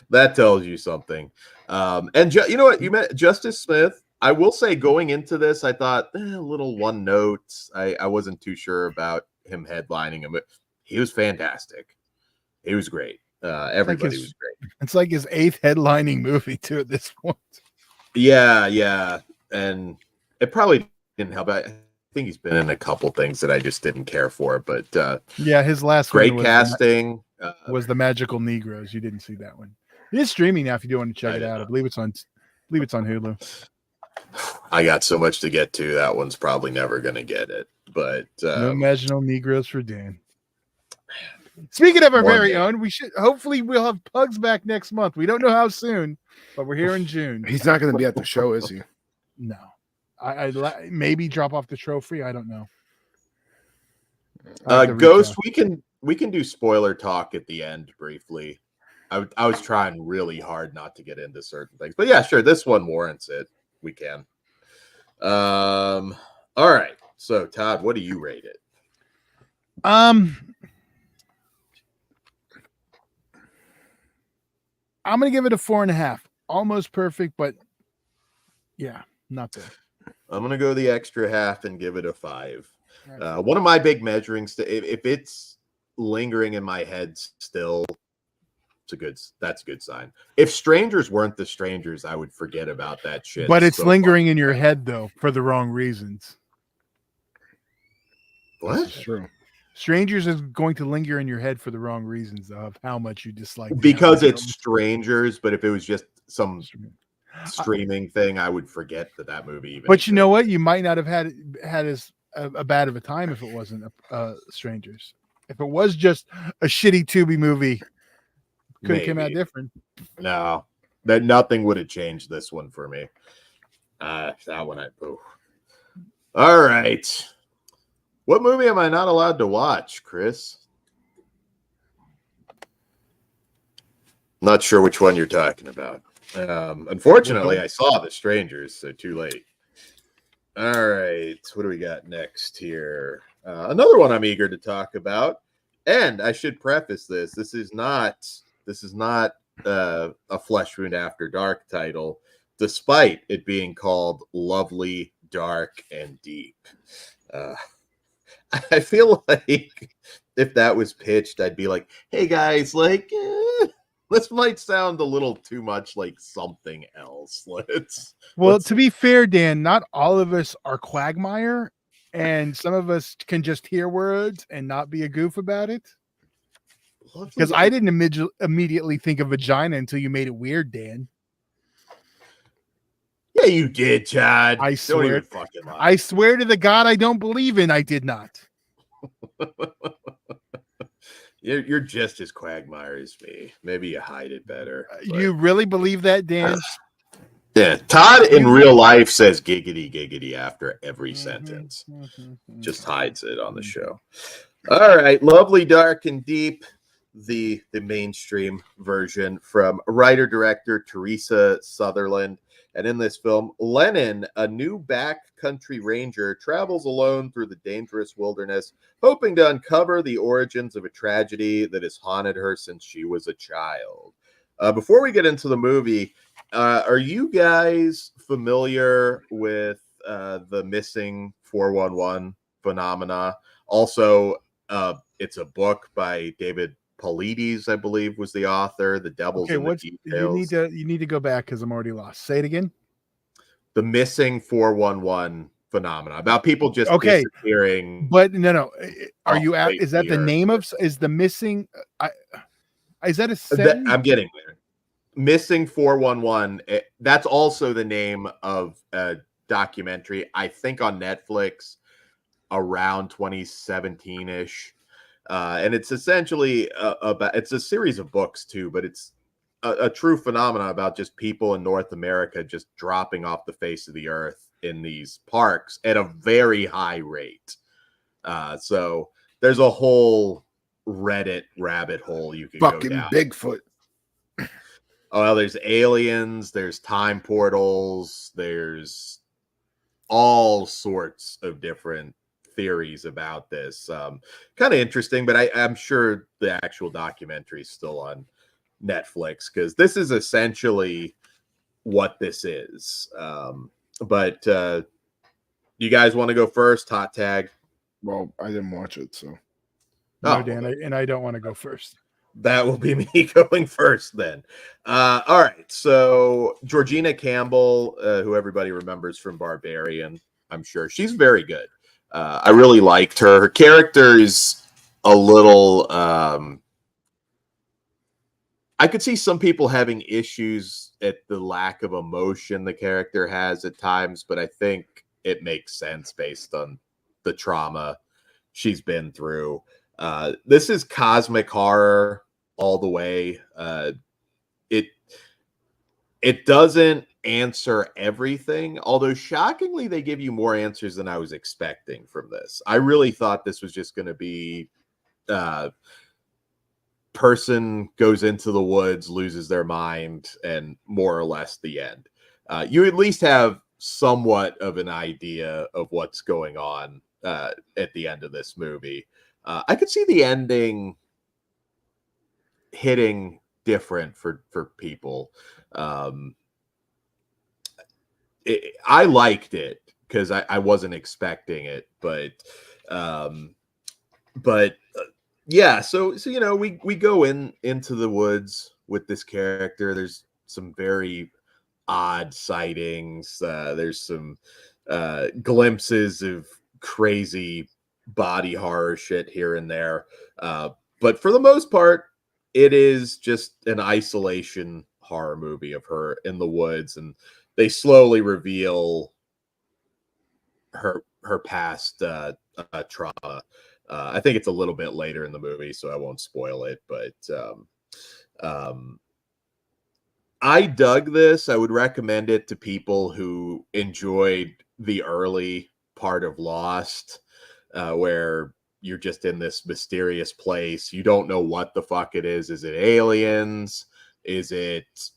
that tells you something. And you know what? You met Justice Smith. I will say, going into this, I thought a little one note. I wasn't too sure about him headlining him, but he was fantastic. He was great. Everybody was great. It's like his 8th headlining movie too at this point. Yeah, and it probably didn't help. I think he's been in a couple things that I just didn't care for, but yeah, his last great casting was The Magical Negroes. You didn't see that one. It is streaming now if you do want to check it out. I believe it's on Hulu. I got so much to get to. That one's probably never going to get it. But no Magical Negroes for Dan. Speaking of our very own, hopefully we'll have Pugs back next month. We don't know how soon, but we're here in June. He's not going to be at the show, is he? No. I maybe drop off the trophy. I don't know. Ghost, we can do spoiler talk at the end briefly. I was trying really hard not to get into certain things, but yeah, sure. This one warrants it. We can. All right. So Todd, what do you rate it? I'm going to give it a 4.5. Almost perfect, but yeah, not there. I'm going to go the extra half and give it a 5. One of my big measuring if it's lingering in my head still, that's a good sign. If Strangers weren't the Strangers, I would forget about that shit. But it's lingering in your head though for the wrong reasons. What? That's true. Strangers is going to linger in your head for the wrong reasons of how much you dislike. Because it's Strangers, but if it was just some streaming thing, I would forget that movie. Even but you know what? You might not have had as a bad of a time if it wasn't Strangers. If it was just a shitty Tubi movie, could have come out different. No, that nothing would have changed this one for me. That one I boo. All right. What movie am I not allowed to watch, Chris? Not sure which one you're talking about. Unfortunately, I saw The Strangers, so too late. All right. What do we got next here? Another one I'm eager to talk about. And I should preface this. This is not a Flesh Wound After Dark title, despite it being called Lovely, Dark, and Deep. I feel like if that was pitched, I'd be like, hey guys, this might sound a little too much like something else. To be fair, Dan, not all of us are Quagmire, and some of us can just hear words and not be a goof about it. Because I didn't immediately think of vagina until you made it weird, Dan. Yeah, you did, Chad. I swear. Fucking lie. I swear to the God I don't believe in, I did not. You're just as Quagmire as me. Maybe you hide it better. You really believe that, Dan? Yeah. Todd in real life says giggity giggity after every sentence. Just hides it on the show. All right. Lovely, Dark, and Deep. The mainstream version from writer-director Teresa Sutherland. And in this film, Lennon, a new backcountry ranger, travels alone through the dangerous wilderness, hoping to uncover the origins of a tragedy that has haunted her since she was a child. Before we get into the movie, are you guys familiar with the missing 411 phenomena? Also, it's a book by David Paulides, I believe, was the author. The Devil's in the Details. You need to go back because I'm already lost. Say it again. The missing 411 phenomena, about people just disappearing. But no. Are you at? Is that the name of? Is the missing? Is that a sentence? I'm getting there. Missing 411. That's also the name of a documentary, I think, on Netflix around 2017-ish. And it's essentially it's a series of books too, but it's a true phenomenon about just people in North America just dropping off the face of the earth in these parks at a very high rate. So there's a whole Reddit rabbit hole you can fucking go down. Bigfoot. Oh, well, there's aliens, there's time portals, there's all sorts of different theories about this. Kind of interesting, but I'm sure the actual documentary is still on Netflix, because this is essentially what this is. But you guys want to go first? Hot tag. Well, I didn't watch it, so no, Dan, and I don't want to go first. That will be me going first then. All right. So Georgina Campbell, who everybody remembers from Barbarian, I'm sure she's very good. I really liked her. Her character is a little. I could see some people having issues at the lack of emotion the character has at times, but I think it makes sense based on the trauma she's been through. This is cosmic horror all the way. It doesn't answer everything, although shockingly they give you more answers than I was expecting from this. I really thought this was just going to be person goes into the woods, loses their mind, and more or less the end. You at least have somewhat of an idea of what's going on at the end of this movie. I could see the ending hitting different for people. I liked it because I wasn't expecting it, but yeah. So you know, we go into the woods with this character. There's some very odd sightings. There's some glimpses of crazy body horror shit here and there. But for the most part, it is just an isolation horror movie of her in the woods, and they slowly reveal her past trauma. I think it's a little bit later in the movie, so I won't spoil it, but I dug this. I would recommend it to people who enjoyed the early part of Lost, where you're just in this mysterious place. You don't know what the fuck it is. Is it aliens? Is it,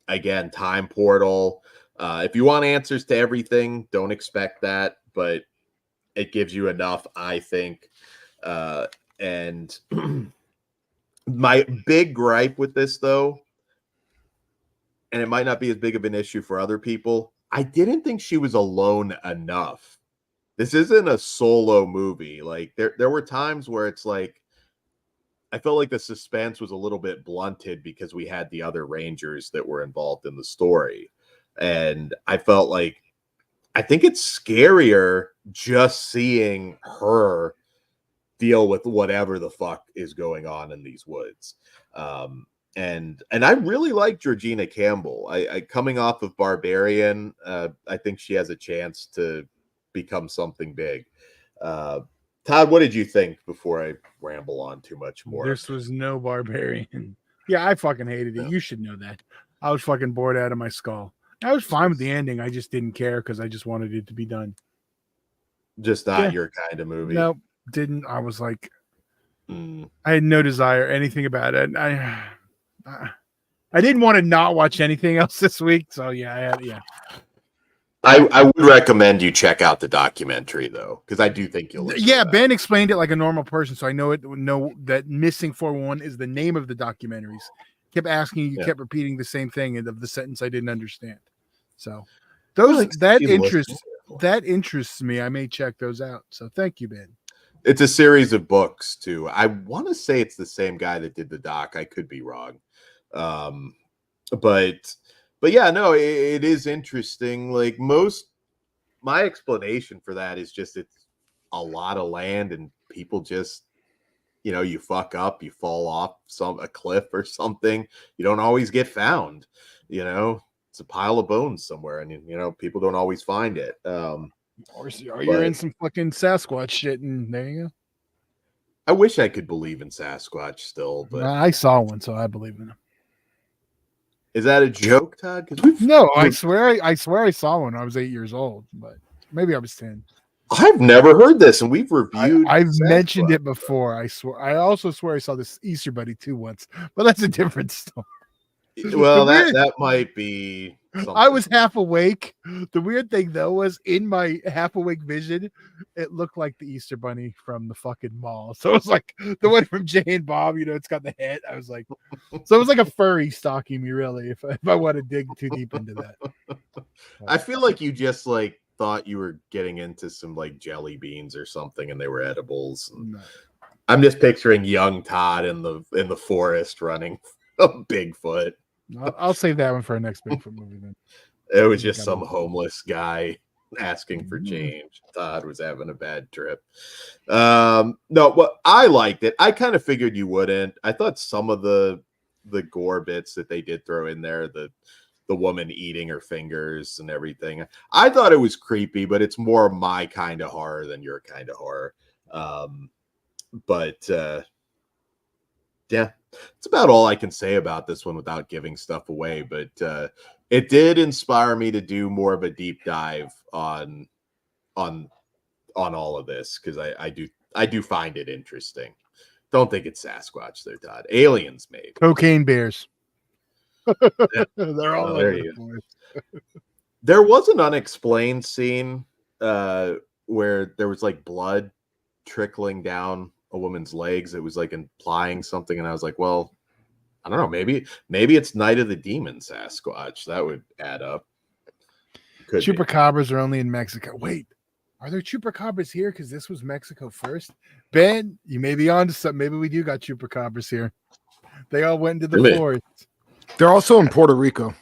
again, time portal? If you want answers to everything, don't expect that, but it gives you enough, I think. And my big gripe with this, though, and it might not be as big of an issue for other people, I didn't think she was alone enough. This isn't a solo movie. Like there were times where it's like I felt like the suspense was a little bit blunted because we had the other Rangers that were involved in the story. And I felt like I think it's scarier just seeing her deal with whatever the fuck is going on in these woods. And I really like Georgina Campbell. I coming off of Barbarian, I think she has a chance to become something big. Todd, what did you think before I ramble on too much more? This was no Barbarian. Yeah, I fucking hated it. You should know that. I was fucking bored out of my skull. I was fine with the ending. I just didn't care because I just wanted it to be done. Just not your kind of movie. No, didn't. I was like, I had no desire anything about it. I didn't want to not watch anything else this week. So yeah, I would recommend you check out the documentary though, because I do think you'll. Yeah, Ben explained it like a normal person, so I know that Missing 411 is the name of the documentaries. Kept asking, you kept repeating the same thing of the sentence I didn't understand. So that interests me. I may check those out. So thank you, Ben. It's a series of books too. I want to say it's the same guy that did the doc. I could be wrong. But yeah, no, it is interesting. Like my explanation for that is just it's a lot of land and people just, you know, you fuck up, you fall off a cliff or something. You don't always get found, you know, it's a pile of bones somewhere and, you know, people don't always find it. Or you're in some fucking Sasquatch shit and there you go. I wish I could believe in Sasquatch still, but I saw one, so I believe in him. Is that a joke, Todd? No, I swear I saw one. I was 8 years old, but maybe I was 10. I've never heard this, and we've reviewed. I've mentioned it before. I swear. I also swear I saw this Easter Bunny too once, but that's a different story. Well, that might be I was half awake. The weird thing though was in my half awake vision, it looked like the Easter Bunny from the fucking mall. So it was like the one from Jay and Bob. It's got the head. I was like, so it was like a furry stalking me. Really, if I want to dig too deep into that. I feel like you just like thought you were getting into some like jelly beans or something, and they were edibles. And I'm just picturing young Todd in the forest running a Bigfoot. I'll save that one for our next Bigfoot movie then. It was just some homeless guy asking for change. Todd was having a bad trip. No, well, I liked it. I kind of figured you wouldn't. I thought some of the gore bits that they did throw in there, the woman eating her fingers and everything, I thought it was creepy, but it's more my kind of horror than your kind of horror. But yeah, it's about all I can say about this one without giving stuff away. But it did inspire me to do more of a deep dive on all of this, because I do find it interesting. Don't think it's Sasquatch there, Todd. Aliens, maybe. Cocaine bears. Yeah. They're all over the place. There was an unexplained scene where there was like blood trickling down a woman's legs. It was like implying something, and I was like, well, I don't know, maybe it's Night of the Demon Sasquatch. That would add up. Chupacabras are only in Mexico. Wait, are there chupacabras here? Because this was Mexico first. Ben, you may be on to something. Maybe we do got chupacabras here. They all went into the forest. They're also in Puerto Rico.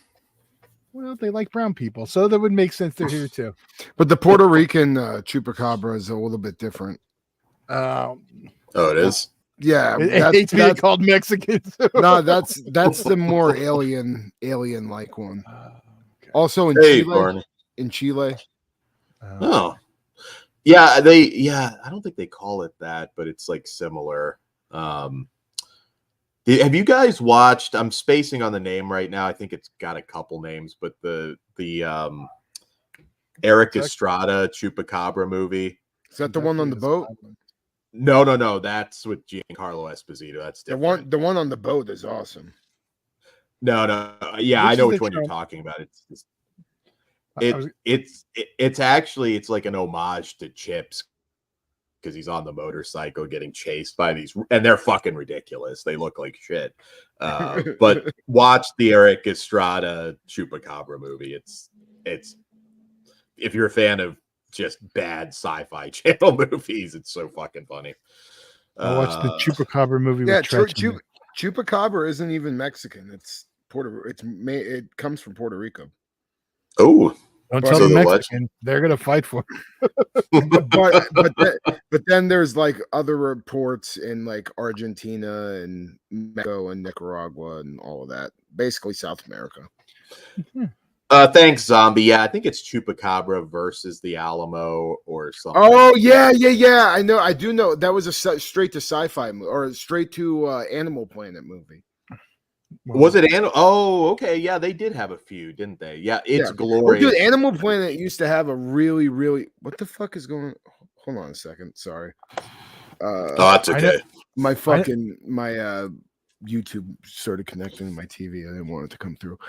Well, they like brown people, so that would make sense they're here too. But the Puerto Rican chupacabra is a little bit different. Oh, it is? Yeah. It hates being called Mexican. No, that's the more alien-like one. Okay. Also in Chile. Barney. In Chile. Oh. Yeah, I don't think they call it that, but it's like similar. Have you guys watched? I'm spacing on the name right now. I think it's got a couple names, but the Eric Estrada Chupacabra movie. Is that the one on the boat? No. That's with Giancarlo Esposito. That's different. The one on the boat is awesome. No. Yeah, I know which one you're talking about. It's actually like an homage to Chips, because he's on the motorcycle getting chased by these, and they're fucking ridiculous. They look like shit. But watch the Eric Estrada Chupacabra movie. It's if you're a fan of just bad sci-fi channel movies, it's so fucking funny. I watched the Chupacabra movie. Yeah, Chupacabra isn't even Mexican. It's it comes from Puerto Rico. Oh. Don't tell the Mexican. They're gonna fight for it. but then there's like other reports in like Argentina and Mexico and Nicaragua and all of that. Basically South America. Thanks, Zombie. Yeah, I think it's Chupacabra versus the Alamo or something. Oh yeah. I know. I do know that was a straight to sci-fi or straight to Animal Planet movie. Was it Animal? Oh, okay. Yeah, they did have a few, didn't they? Yeah, it's glorious. Well, dude, Animal Planet used to have a really, really. What the fuck is going on? Hold on a second. Sorry. That's okay. My YouTube started connecting to my TV. I didn't want it to come through.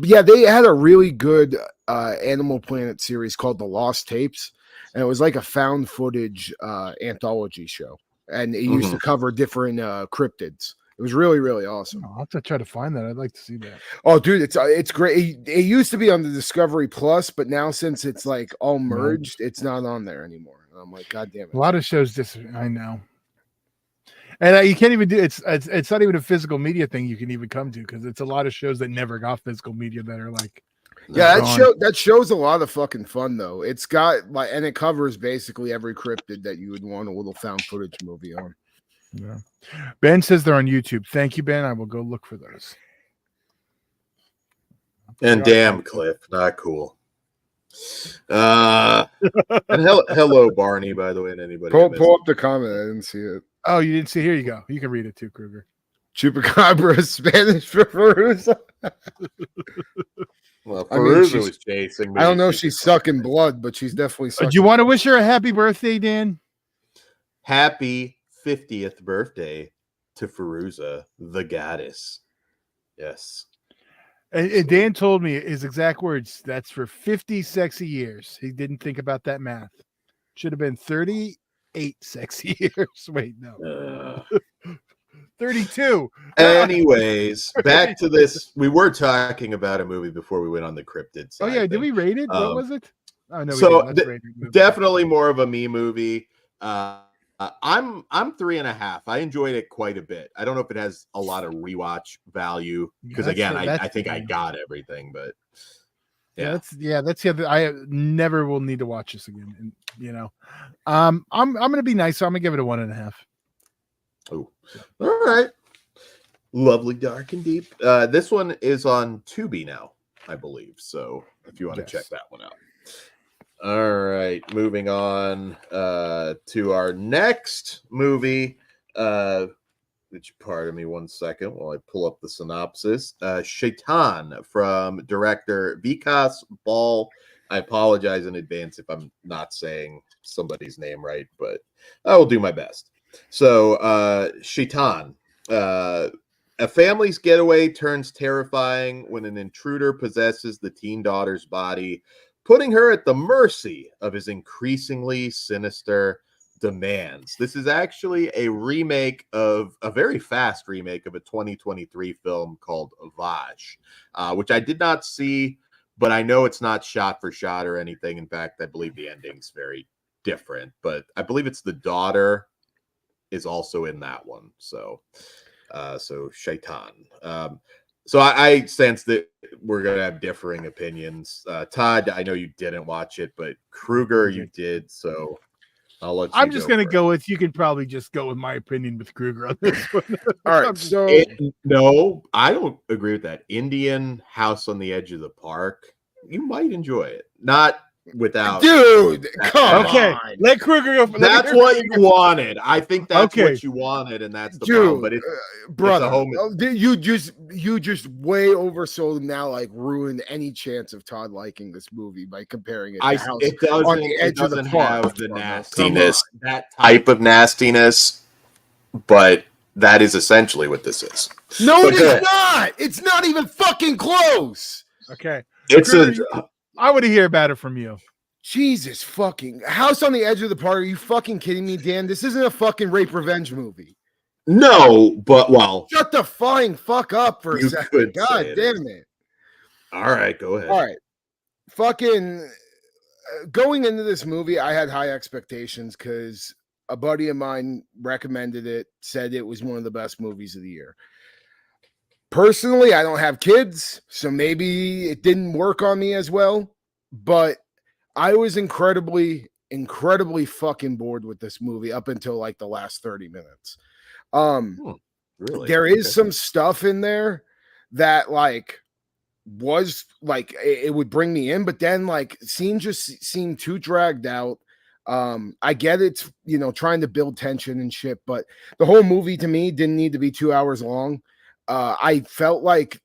Yeah, they had a really good Animal Planet series called The Lost Tapes, and it was like a found footage anthology show, and it used to cover different cryptids. It was really, really awesome. I'll have to try to find that. I'd like to see that. Oh, dude, it's great. It used to be on the Discovery Plus, but now since it's like all merged, it's not on there anymore. And I'm like, God damn it! A lot of shows I know, and you can't even do it's not even a physical media thing you can even come to, because it's a lot of shows that never got physical media that are like. Yeah, that show's a lot of fucking fun though. It's got like, and it covers basically every cryptid that you would want a little found footage movie on. Yeah. Ben says they're on YouTube. Thank you, Ben. I will go look for those. And damn, Cliff, not cool. And hello, Barney, by the way, and anybody. Pull up the comment. I didn't see it. Oh, you didn't see? Here you go. You can read it too, Kruger. Chupacabra is Spanish for Feruza. Well, Feruza was chasing me. I don't know if she's sucking blood, but she's definitely sucking. Do you want to wish her a happy birthday, Dan? Happy 50th birthday to Feruza, the goddess. Yes. And Dan told me his exact words. That's for 50 sexy years. He didn't think about that math. Should have been 38 sexy years. Wait, no. 32. Anyways, back to this. We were talking about a movie before we went on the cryptid side. Oh yeah, did we rate it? What was it? Oh no, so we didn't. Definitely more of a me movie. I'm 3.5. I enjoyed it quite a bit. I don't know if it has a lot of rewatch value because again, I think I got everything, but that's the other. I never will need to watch this again. And you know, I'm gonna be nice. So I'm gonna give it a 1.5. Oh, all right. Lovely, dark and deep. This one is on Tubi now, I believe. So if you want to check that one out. All right, moving on to our next movie. Which, pardon me 1 second while I pull up the synopsis. Shaitaan from director Vikas Bal. I apologize in advance if I'm not saying somebody's name right, but I will do my best. So, Shaitaan. A family's getaway turns terrifying when an intruder possesses the teen daughter's body, putting her at the mercy of his increasingly sinister demands. This is actually a very fast remake of a 2023 film called Vash, which I did not see, but I know it's not shot for shot or anything. In fact, I believe the ending's very different, but I believe it's the daughter is also in that one. So Shaitaan. So I sense that we're going to have differing opinions. Todd, I know you didn't watch it, but Kruger, you did. So I'll let you I'm just going to go with, you can probably just go with my opinion with Kruger on this one. All right. So no, I don't agree with that. Indian House on the Edge of the Park. You might enjoy it. Not without, dude, come on. Let Kruger go. That's what you wanted. I think that's what you wanted, and that's the problem. But it's brother, you just way oversold and now like ruined any chance of Todd liking this movie by comparing it to House on the Edge of the Park. Have the nastiness, that type of nastiness, but that is essentially what this is. No, it is not. It's not even fucking close. Okay, it's I want to hear about it from you. Jesus fucking House on the Edge of the Park. Are you fucking kidding me, Dan? This isn't a fucking rape revenge movie. No, but shut the flying fuck up for a second. God damn it. All right, go ahead. All right. Fucking going into this movie, I had high expectations because a buddy of mine recommended it, said it was one of the best movies of the year. Personally, I don't have kids, so maybe it didn't work on me as well, but I was incredibly fucking bored with this movie up until like the last 30 minutes. Really? There is some stuff in there that like was like it would bring me in, but then like scenes just seemed too dragged out. I get it's, trying to build tension and shit, but the whole movie to me didn't need to be 2 hours long. I felt like,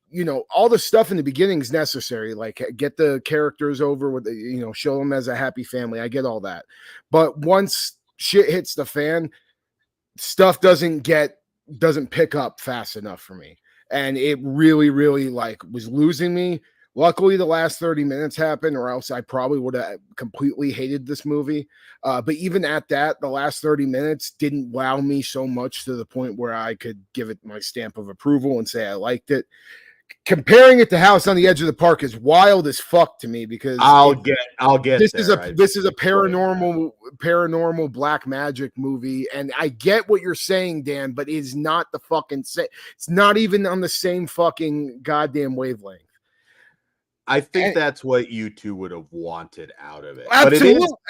all the stuff in the beginning is necessary, like get the characters over with, show them as a happy family. I get all that. But once shit hits the fan, stuff doesn't pick up fast enough for me. And it really, really like was losing me. Luckily, the last 30 minutes happened, or else I probably would have completely hated this movie. But even at that, the last 30 minutes didn't wow me so much to the point where I could give it my stamp of approval and say I liked it. Comparing it to House on the Edge of the Park is wild as fuck to me because I'll get this is a paranormal black magic movie, and I get what you're saying, Dan, but it is not the fucking same. It's not even on the same fucking goddamn wavelength. I think that's what you two would have wanted out of it.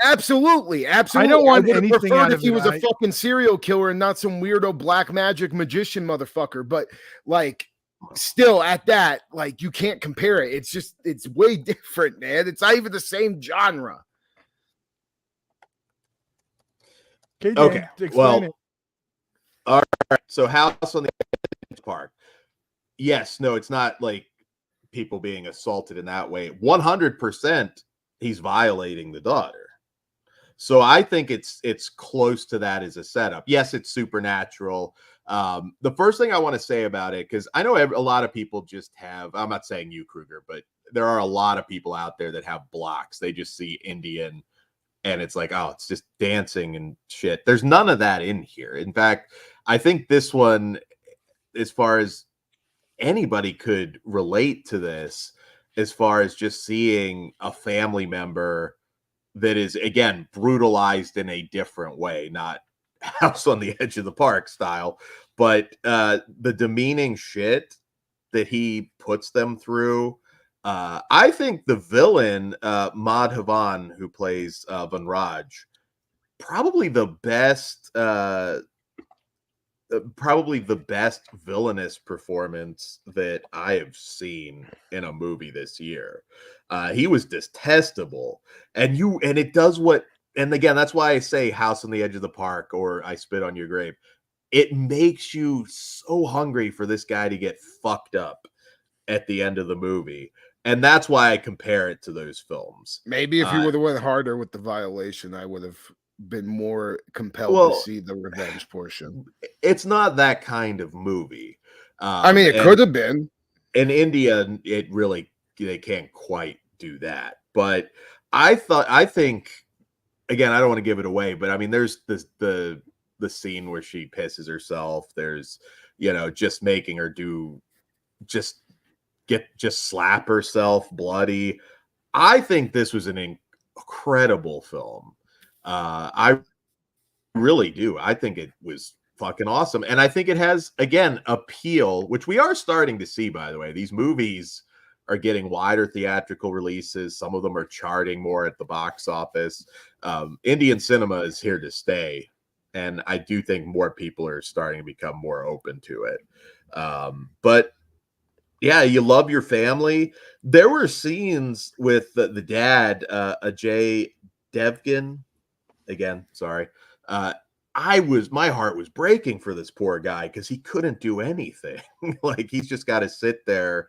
Absolutely. I don't want anything out of it. If he was a fucking serial killer and not some weirdo black magic magician motherfucker, but like still at that, like you can't compare it. It's way different, man. It's not even the same genre. Okay. Well, all right. So House on the Edge Park. Yes. No, it's not like people being assaulted in that way. 100% he's violating the daughter. So I think it's close to that as a setup. Yes, it's supernatural. The first thing I want to say about it, because I know a lot of people just have, I'm not saying you, Kruger, but there are a lot of people out there that have blocks. They just see Indian and it's like, oh, it's just dancing and shit. There's none of that in here. In fact, I think this one, as far as anybody could relate to this, as far as just seeing a family member that is, again, brutalized in a different way, not House on the Edge of the Park style, but the demeaning shit that he puts them through. I think the villain, Madhavan, who plays Van Raj, probably the best villainous performance that I have seen in a movie this year. He was detestable, and it does what, and again, that's why I say House on the Edge of the Park or I Spit on Your Grave. It makes you so hungry for this guy to get fucked up at the end of the movie. And that's why I compare it to those films. Maybe if you would have went harder with the violation, I would have been more compelled to see the revenge portion. It's not that kind of movie. I mean, it could have been. In India, they can't quite do that. But I think, again, I don't want to give it away, but I mean, there's the scene where she pisses herself. There's, just making her just slap herself bloody. I think this was an incredible film. I really do. I think it was fucking awesome. And I think it has, again, appeal, which we are starting to see, by the way. These movies are getting wider theatrical releases. Some of them are charting more at the box office. Indian cinema is here to stay. And I do think more people are starting to become more open to it. But yeah, you love your family. There were scenes with the dad, Ajay Devgan. Again, sorry. My heart was breaking for this poor guy because he couldn't do anything. Like, he's just got to sit there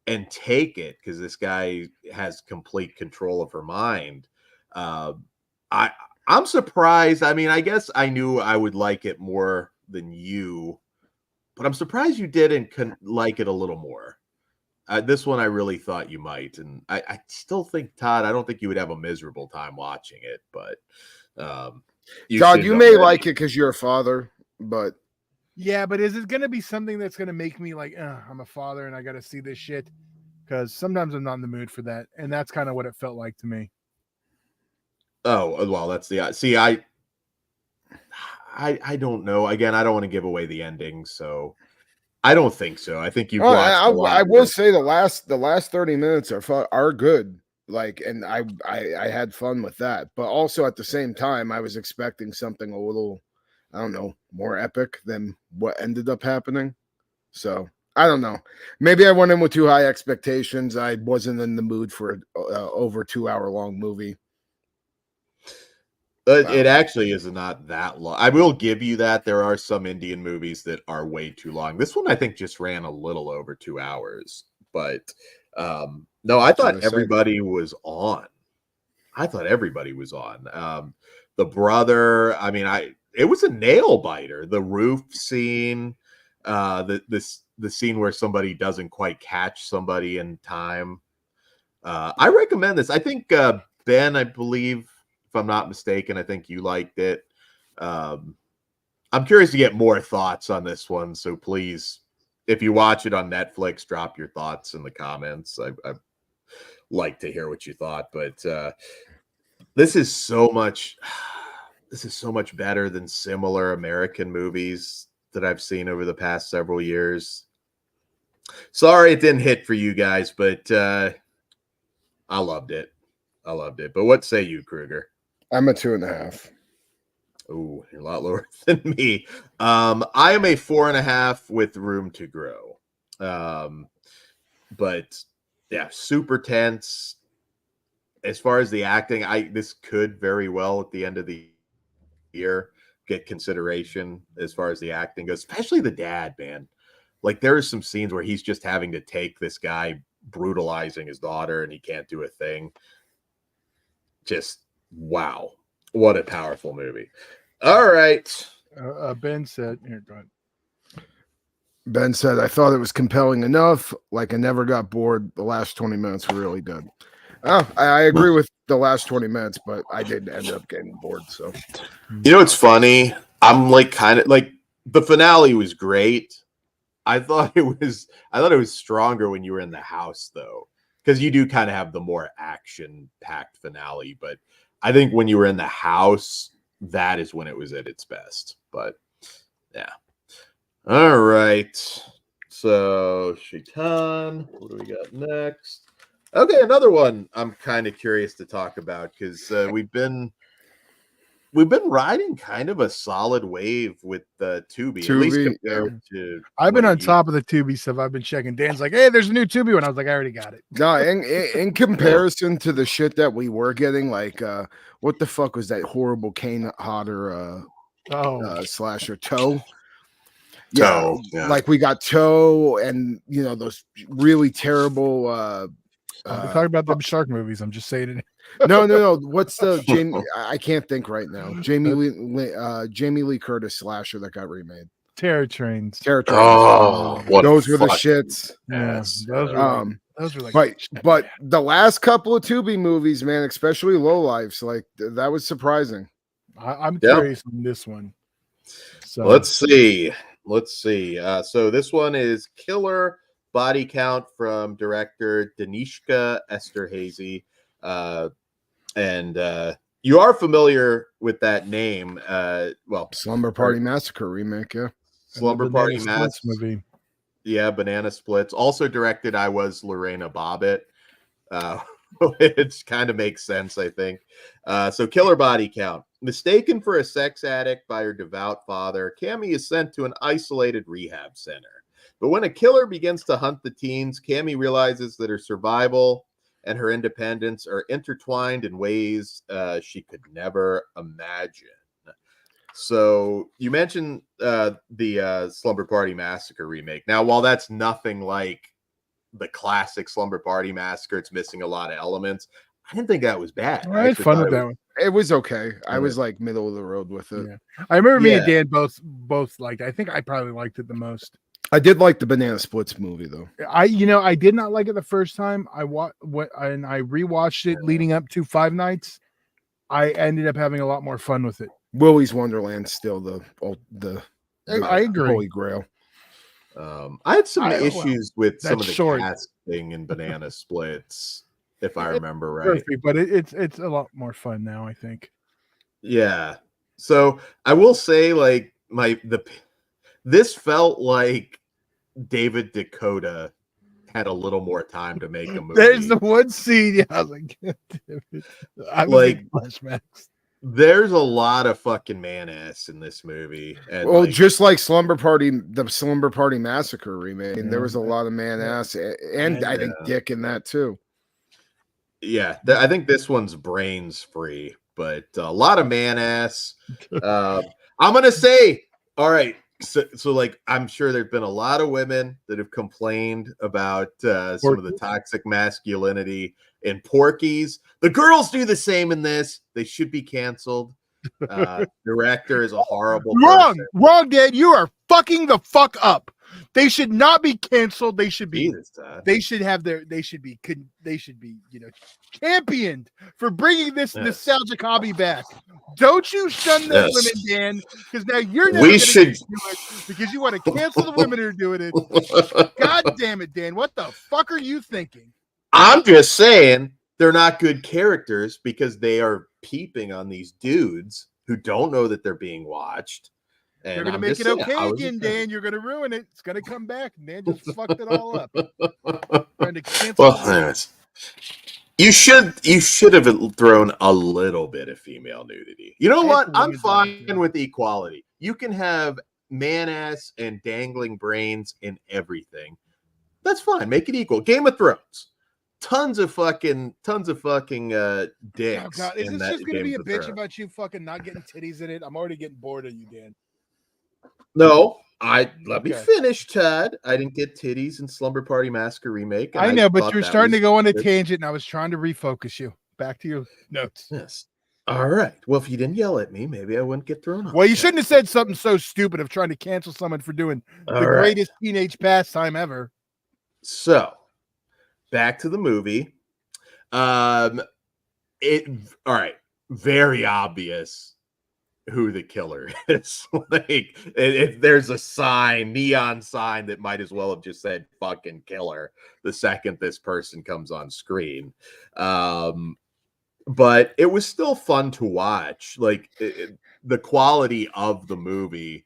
and take it because this guy has complete control of her mind. I'm surprised. I mean, I guess I knew I would like it more than you, but I'm surprised you didn't like it a little more. This one I really thought you might, and I still think, Todd, I don't think you would have a miserable time watching it, but Todd, you may like it because you're a father, but yeah, but is it going to be something that's going to make me like, I'm a father and I got to see this shit? Because sometimes I'm not in the mood for that, and that's kind of what it felt like to me. Oh, well, that's see, I don't know. Again, I don't want to give away the ending, so I don't think so. I think you've watched a lot. I will say the last 30 minutes are good. Like, and I had fun with that, but also at the same time, I was expecting something a little, I don't know, more epic than what ended up happening. So I don't know. Maybe I went in with too high expectations. I wasn't in the mood for an over 2 hour long movie. It actually is not that long. I will give you that. There are some Indian movies that are way too long. This one, I think, just ran a little over 2 hours. But no, I thought everybody was on. The brother, I mean, it was a nail biter. The roof scene, the scene where somebody doesn't quite catch somebody in time. I recommend this. I think Ben, I believe, if I'm not mistaken, I think you liked it. I'm curious to get more thoughts on this one. So please, if you watch it on Netflix, drop your thoughts in the comments. I'd like to hear what you thought, but this is so much better than similar American movies that I've seen over the past several years. Sorry it didn't hit for you guys, but I loved it. But what say you, Kruger? I'm a 2.5. Oh, you're a lot lower than me. I am a 4.5 with room to grow. But yeah, super tense. As far as the acting, this could very well at the end of the year get consideration as far as the acting goes, especially the dad, man. Like, there are some scenes where he's just having to take this guy brutalizing his daughter and he can't do a thing. Just wow, what a powerful movie. All right. Ben said, here, go ahead. Ben said, I thought it was compelling enough. Like I never got bored. The last 20 minutes were really good. Oh, I agree with the last 20 minutes, but I did end up getting bored. So, you know, it's funny. I'm like kind of like the finale was great. I thought it was stronger when you were in the house though, because you do kind of have the more action-packed finale. But I think when you were in the house, that is when it was at its best. But yeah. All right. So Shaitaan, what do we got next? Okay, another one I'm kind of curious to talk about because we've been riding kind of a solid wave with Tubi, at least compared to. I've been on top of the Tubi stuff. I've been checking. Dan's like, "Hey, there's a new Tubi one." I was like, "I already got it." No, in comparison to the shit that we were getting, like, what the fuck was that horrible Kane Hodder slasher Toe? Yeah, like we got Toe, and you know those really terrible. We're talking about them shark movies. I'm just saying it. No. What's the Jamie? I can't think right now. Jamie Lee Curtis slasher that got remade. Terror Trains. Oh, those were the shits. Yes, those were like. But the last couple of Tubi movies, man, especially Lowlifes, like that was surprising. I'm curious on this one. So let's see. So this one is Killer Body Count from director Danishka Esterhazy. And you are familiar with that name. Well, Slumber Party Massacre remake, yeah. Slumber Party Massacre movie. Yeah, Banana Splits. Also directed I Was Lorena Bobbitt. Which kind of makes sense, I think. So Killer Body Count. Mistaken for a sex addict by her devout father, Cammie is sent to an isolated rehab center. But when a killer begins to hunt the teens, Cammie realizes that her survival and her independence are intertwined in ways she could never imagine. So you mentioned the Slumber Party Massacre remake. Now, while that's nothing like the classic Slumber Party Massacre, it's missing a lot of elements. I didn't think that was bad. I had fun with that one. It was okay. I was like middle of the road with it. Yeah. I remember me and Dan both liked it. I think I probably liked it the most. I did like the Banana Splits movie though. I did not like it the first time. I rewatched it leading up to Five Nights. I ended up having a lot more fun with it. Willy's Wonderland still the I agree. Holy Grail. I had some issues with some of the casting in Banana Splits, if I remember right. Perfect, but it's a lot more fun now, I think. Yeah. So I will say, like, this felt like David Dakota had a little more time to make a movie. There's the one scene. Yeah, I was like, I was like flashbacks. There's a lot of fucking man ass in this movie. And well, just like the Slumber Party Massacre remake, there was a lot of man ass, and I think dick in that too. Yeah, I think this one's brains free, but a lot of man ass. I'm gonna say, all right. So like, I'm sure there've been a lot of women that have complained about some of the toxic masculinity in Porky's. The girls do the same in this. They should be canceled. Director is a horrible person. Wrong, Dad. You are fucking the fuck up. They should not be canceled. They should be. They should be championed for bringing this nostalgic hobby back. Don't you shun those women, Dan? Because now you're never going to do it because you want to cancel the women who are doing it. God damn it, Dan! What the fuck are you thinking? I'm just saying they're not good characters because they are peeping on these dudes who don't know that they're being watched. And you're going to make it okay again, Dan. You're going to ruin it. It's going to come back. Dan just fucked it all up. Trying to cancel you should have thrown a little bit of female nudity. You know what? I'm fine with equality. You can have man ass and dangling brains in everything. That's fine. Make it equal. Game of Thrones. Tons of fucking dicks. Oh God, is this just going to be a bitch about you fucking not getting titties in it? I'm already getting bored of you, Dan. No, let me finish, Todd. I didn't get titties in Slumber Party Massacre remake. I know, but you're starting to go on a tangent, and I was trying to refocus you back to your notes. Yes. All right. Well, if you didn't yell at me, maybe I wouldn't get thrown off. Well, you shouldn't have said something so stupid of trying to cancel someone for doing the greatest teenage pastime ever. So, back to the movie. All right. Very obvious who the killer is. Like, if there's a sign, neon sign that might as well have just said "fucking killer" the second this person comes on screen. But it was still fun to watch. Like, the quality of the movie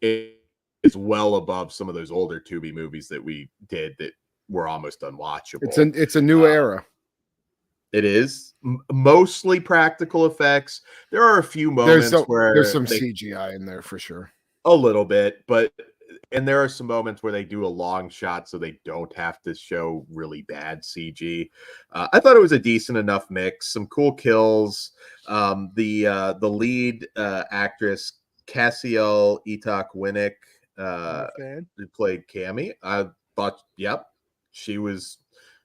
is well above some of those older Tubi movies that we did that were almost unwatchable. It's a new era. It is mostly practical effects. There are a few moments where there's some CGI in there for sure. A little bit, and there are some moments where they do a long shot so they don't have to show really bad CG. I thought it was a decent enough mix. Some cool kills. The lead actress Cassiel Itak-Winnick who played Cammy. I thought, yep, she was.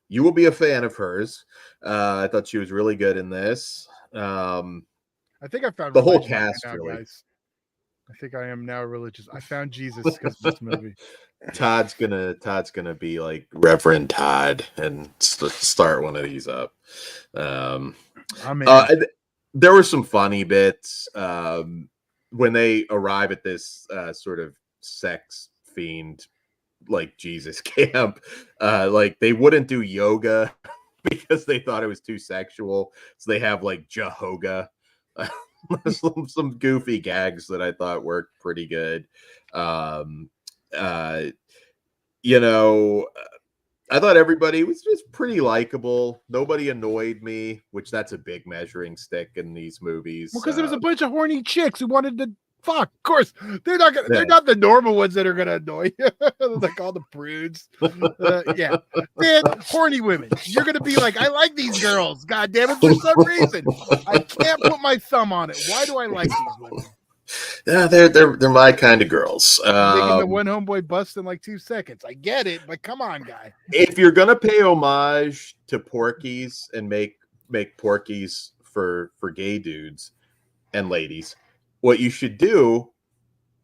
You will be a fan of hers. I thought she was really good in this. I think I found the whole cast now, really. Guys. I think I am now religious. I found Jesus because of this movie. Todd's gonna be like Reverend Todd and start one of these up. There were some funny bits when they arrive at this sort of sex fiend like Jesus camp. Like they wouldn't do yoga because they thought it was too sexual, so they have like Jehoga. some goofy gags that I thought worked pretty good. I thought everybody was just pretty likable. Nobody annoyed me, which that's a big measuring stick in these movies. Well, because there was a bunch of horny chicks who wanted to fuck. Of course, they're not the normal ones that are gonna annoy you. Like all the prudes. Yeah, man, horny women. You're gonna be like, I like these girls. God damn it, for some reason, I can't put my thumb on it. Why do I like these women? Yeah, they're my kind of girls. Making the one homeboy bust in like 2 seconds. I get it, but come on, guy. If you're gonna pay homage to Porky's and make Porky's for gay dudes and ladies, what you should do,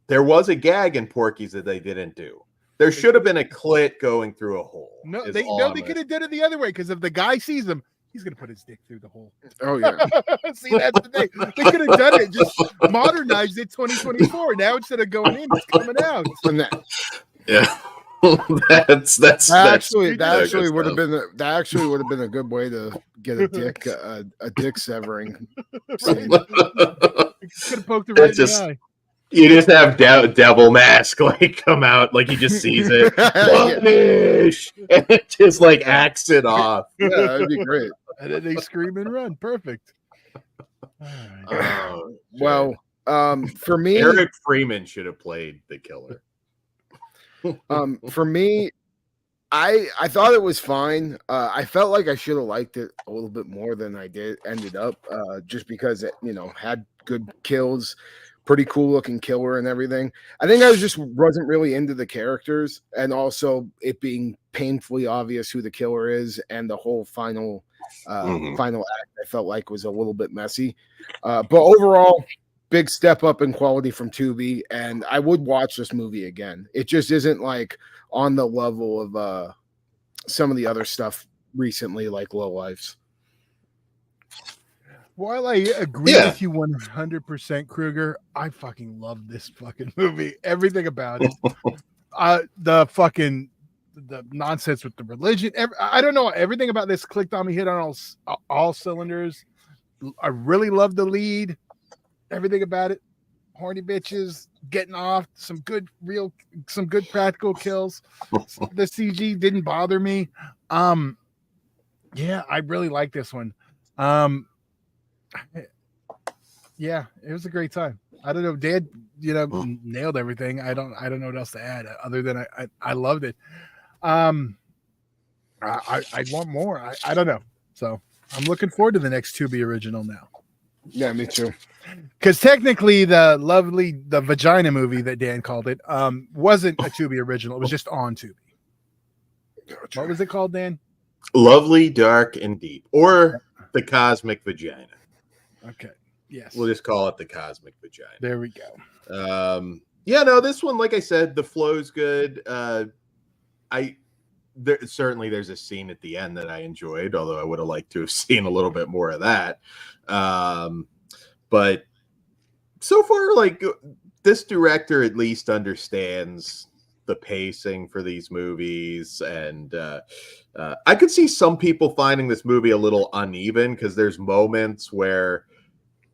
there was a gag in Porky's that they didn't do. There should have been a clit going through a hole. No, they could have done it the other way, because if the guy sees them, he's gonna put his dick through the hole. Oh yeah. See, that's the thing. They could have done it, just modernized it 2024. Now instead of going in, it's coming out. Yeah. that actually would have been a good way to get a dick severing. Right. Could have poked it right in the eye. You just have devil mask like come out, like he just sees it, punish, and it just like acts it off. Yeah, that'd be great. And then they scream and run. Perfect. Well, for me, Eric Freeman should have played the killer. For me, I thought it was fine. I felt like I should have liked it a little bit more than I ended up, just because it, had good kills, pretty cool looking killer and everything. I think I wasn't really into the characters, and also it being painfully obvious who the killer is, and the whole final act I felt like was a little bit messy. But overall, big step up in quality from Tubi, and I would watch this movie again. It just isn't like on the level of some of the other stuff recently, like Low Lives. While I agree with you 100%, Kruger, I fucking love this fucking movie. Everything about it. The nonsense with the religion. I don't know. Everything about this clicked on me, hit on all cylinders. I really love the lead. Everything about it. Horny bitches getting off, some good practical kills. The CG didn't bother me. Yeah, I really like this one. Yeah, it was a great time. I don't know, Dad, nailed everything. I don't know what else to add other than I loved it. I want more. I don't know. So I'm looking forward to the next Tubi original now. Yeah, me too. Because technically the vagina movie that Dan called it wasn't a Tubi original. It was just on Tubi. Gotcha. What was it called, Dan? Lovely, Dark, and Deep, or The Cosmic Vagina. Okay. Yes. We'll just call it the cosmic vagina. There we go. Yeah, no, this one, like I said, the flow's good. Certainly there's a scene at the end that I enjoyed, although I would have liked to have seen a little bit more of that. But so far, like, this director at least understands the pacing for these movies, and I could see some people finding this movie a little uneven because there's moments where,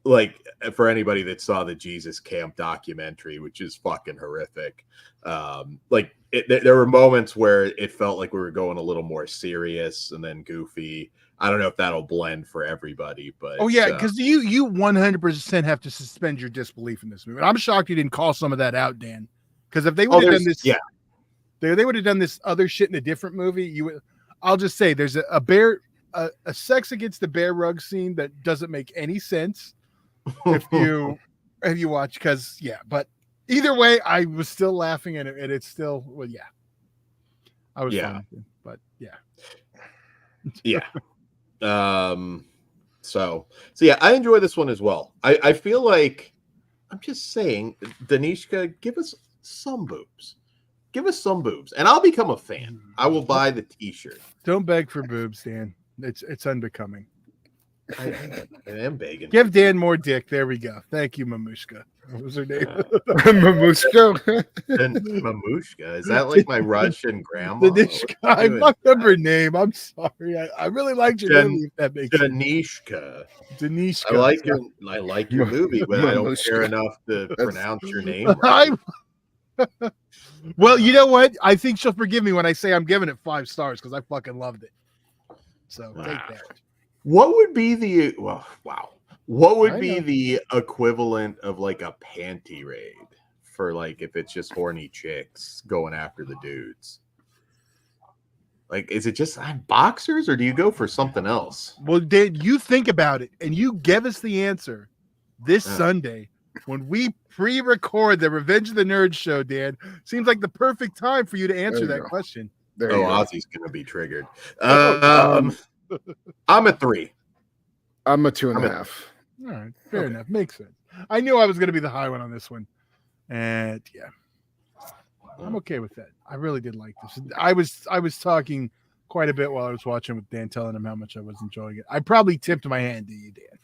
like, for anybody that saw the Jesus Camp documentary, which is fucking horrific, there were moments where it felt like we were going a little more serious and then goofy. I don't know if that'll blend for everybody, but because you 100% have to suspend your disbelief in this movie. I'm shocked you didn't call some of that out, Dan. Because if they would have done this, they would have done this other shit in a different movie. I'll just say there's a sex against the bear rug scene that doesn't make any sense if you watch. Because but either way, I was still laughing and it's still I was fine, but So I enjoy this one as well. I feel like, I'm just saying, Danishka, give us some boobs. Give us some boobs, and I'll become a fan. I will buy the T-shirt. Don't beg for boobs, Dan. It's unbecoming. I am begging. Give Dan more dick. There we go. Thank you, Mamushka. What was her name? Mamushka. Mamushka. Is that like my Russian grandma? Danishka. I fucked up her name. I'm sorry. I really liked your movie. If that makes Danishka. Danishka. I like your movie, but I don't care enough to pronounce your name right. Well, you know what? I think she'll forgive me when I say I'm giving it 5 stars because I fucking loved it. So take that. What would be the What would be the equivalent of like a panty raid for, like, if it's just horny chicks going after the dudes? Like, is it just boxers, or do you go for something else? Well, Dan, you think about it, and you give us the answer this Sunday when we pre-record the Revenge of the Nerds show. Dan, seems like the perfect time for you to answer that question. Ozzy's gonna be triggered. I'm a 3. I'm a 2.5. All right, fair enough. Makes sense. I knew I was going to be the high one on this one, and I'm okay with that. I really did like this. I was talking quite a bit while I was watching with Dan, telling him how much I was enjoying it. I probably tipped my hand to you, Dan.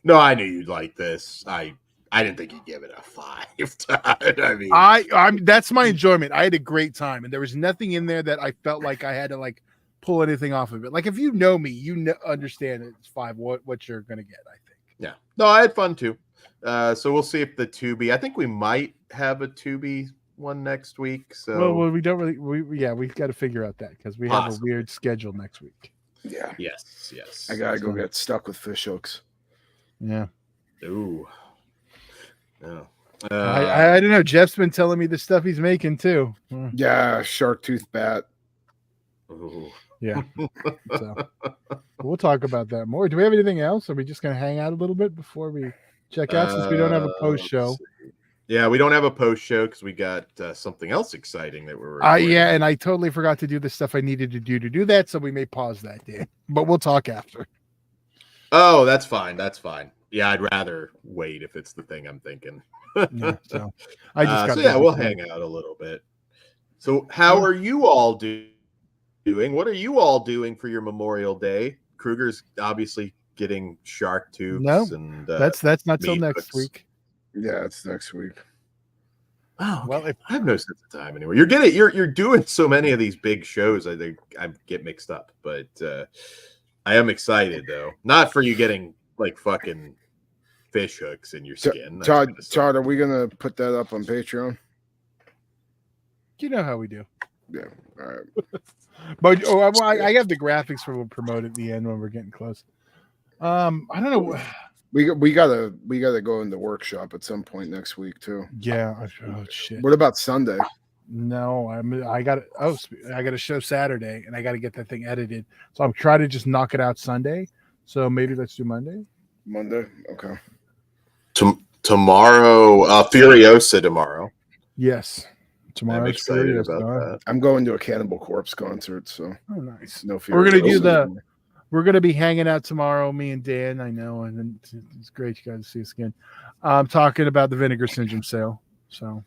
No, I knew you'd like this. I didn't think you'd give it a 5. I mean, that's my enjoyment. I had a great time, and there was nothing in there that I felt like I had to like pull anything off of it. Like, if you know me, understand it's 5. What you're gonna get, I think. Yeah. No, I had fun too. So we'll see if the Tubi. I think we might have a Tubi one next week. So well we don't really. We've got to figure out that because we have a weird schedule next week. Yeah. Yes. I gotta go get stuck with fish hooks. Yeah. Ooh. No. I don't know. Jeff's been telling me the stuff he's making too. Yeah, shark tooth bat. Ooh. Yeah. So we'll talk about that more. Do we have anything else? Are we just going to hang out a little bit before we check out since we don't have a post show? Yeah, we don't have a post show because we got something else exciting that we're and I totally forgot to do the stuff I needed to do that, so we may pause that, Dan. But we'll talk after. Oh, that's fine. Yeah, I'd rather wait if it's the thing I'm thinking. So I just we'll hang out a little bit. So how are you all doing? What are you all doing for your Memorial Day? Kruger's obviously getting shark tubes. No, and that's not till next week. Yeah, it's next week. Oh, okay. Well, I have no sense of time anymore. You're doing so many of these big shows. I think I get mixed up, but I am excited though. Not for you getting like fucking fish hooks in your skin. Todd, are we gonna put that up on Patreon? You know how we do. Yeah. All right. But I have the graphics for we'll promote at the end when we're getting close. I don't know. We gotta go in the workshop at some point next week too. Yeah. Oh shit. What about Sunday? No, I got a show Saturday and I got to get that thing edited. So I'm trying to just knock it out Sunday. So maybe let's do Monday. Monday, okay. Tomorrow, Furiosa tomorrow. Yes. Tomorrow. I'm excited about that. I'm going to a Cannibal Corpse concert, so nice. No fear. We're gonna do we're gonna be hanging out tomorrow, me and Dan. I know, and it's great you guys to see us again. Talking about the Vinegar Syndrome sale. So,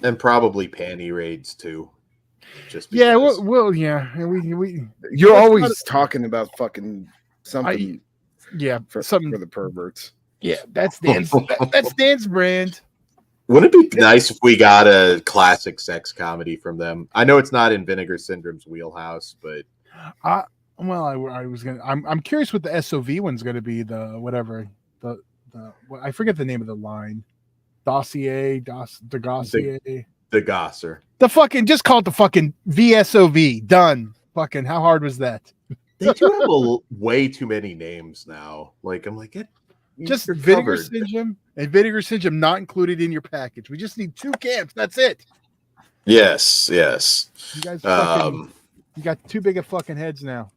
and probably panty raids too. Just because. Yeah, well, yeah, and we. You're always talking about fucking something. Something for the perverts. Yeah, that's Dan's. That's Dan's brand. Wouldn't it be nice if we got a classic sex comedy from them? I know it's not in Vinegar Syndrome's wheelhouse, but I was gonna. I'm curious what the SOV one's gonna be. The I forget the name of the line. The Gosser. The fucking just call it the fucking VSOV. Done. Fucking how hard was that? They do have way too many names now. Like I'm like, just Vinegar Syndrome and Vinegar Syndrome not included in your package. We just need 2 camps. That's it. Yes. You guys you got too big of fucking heads now.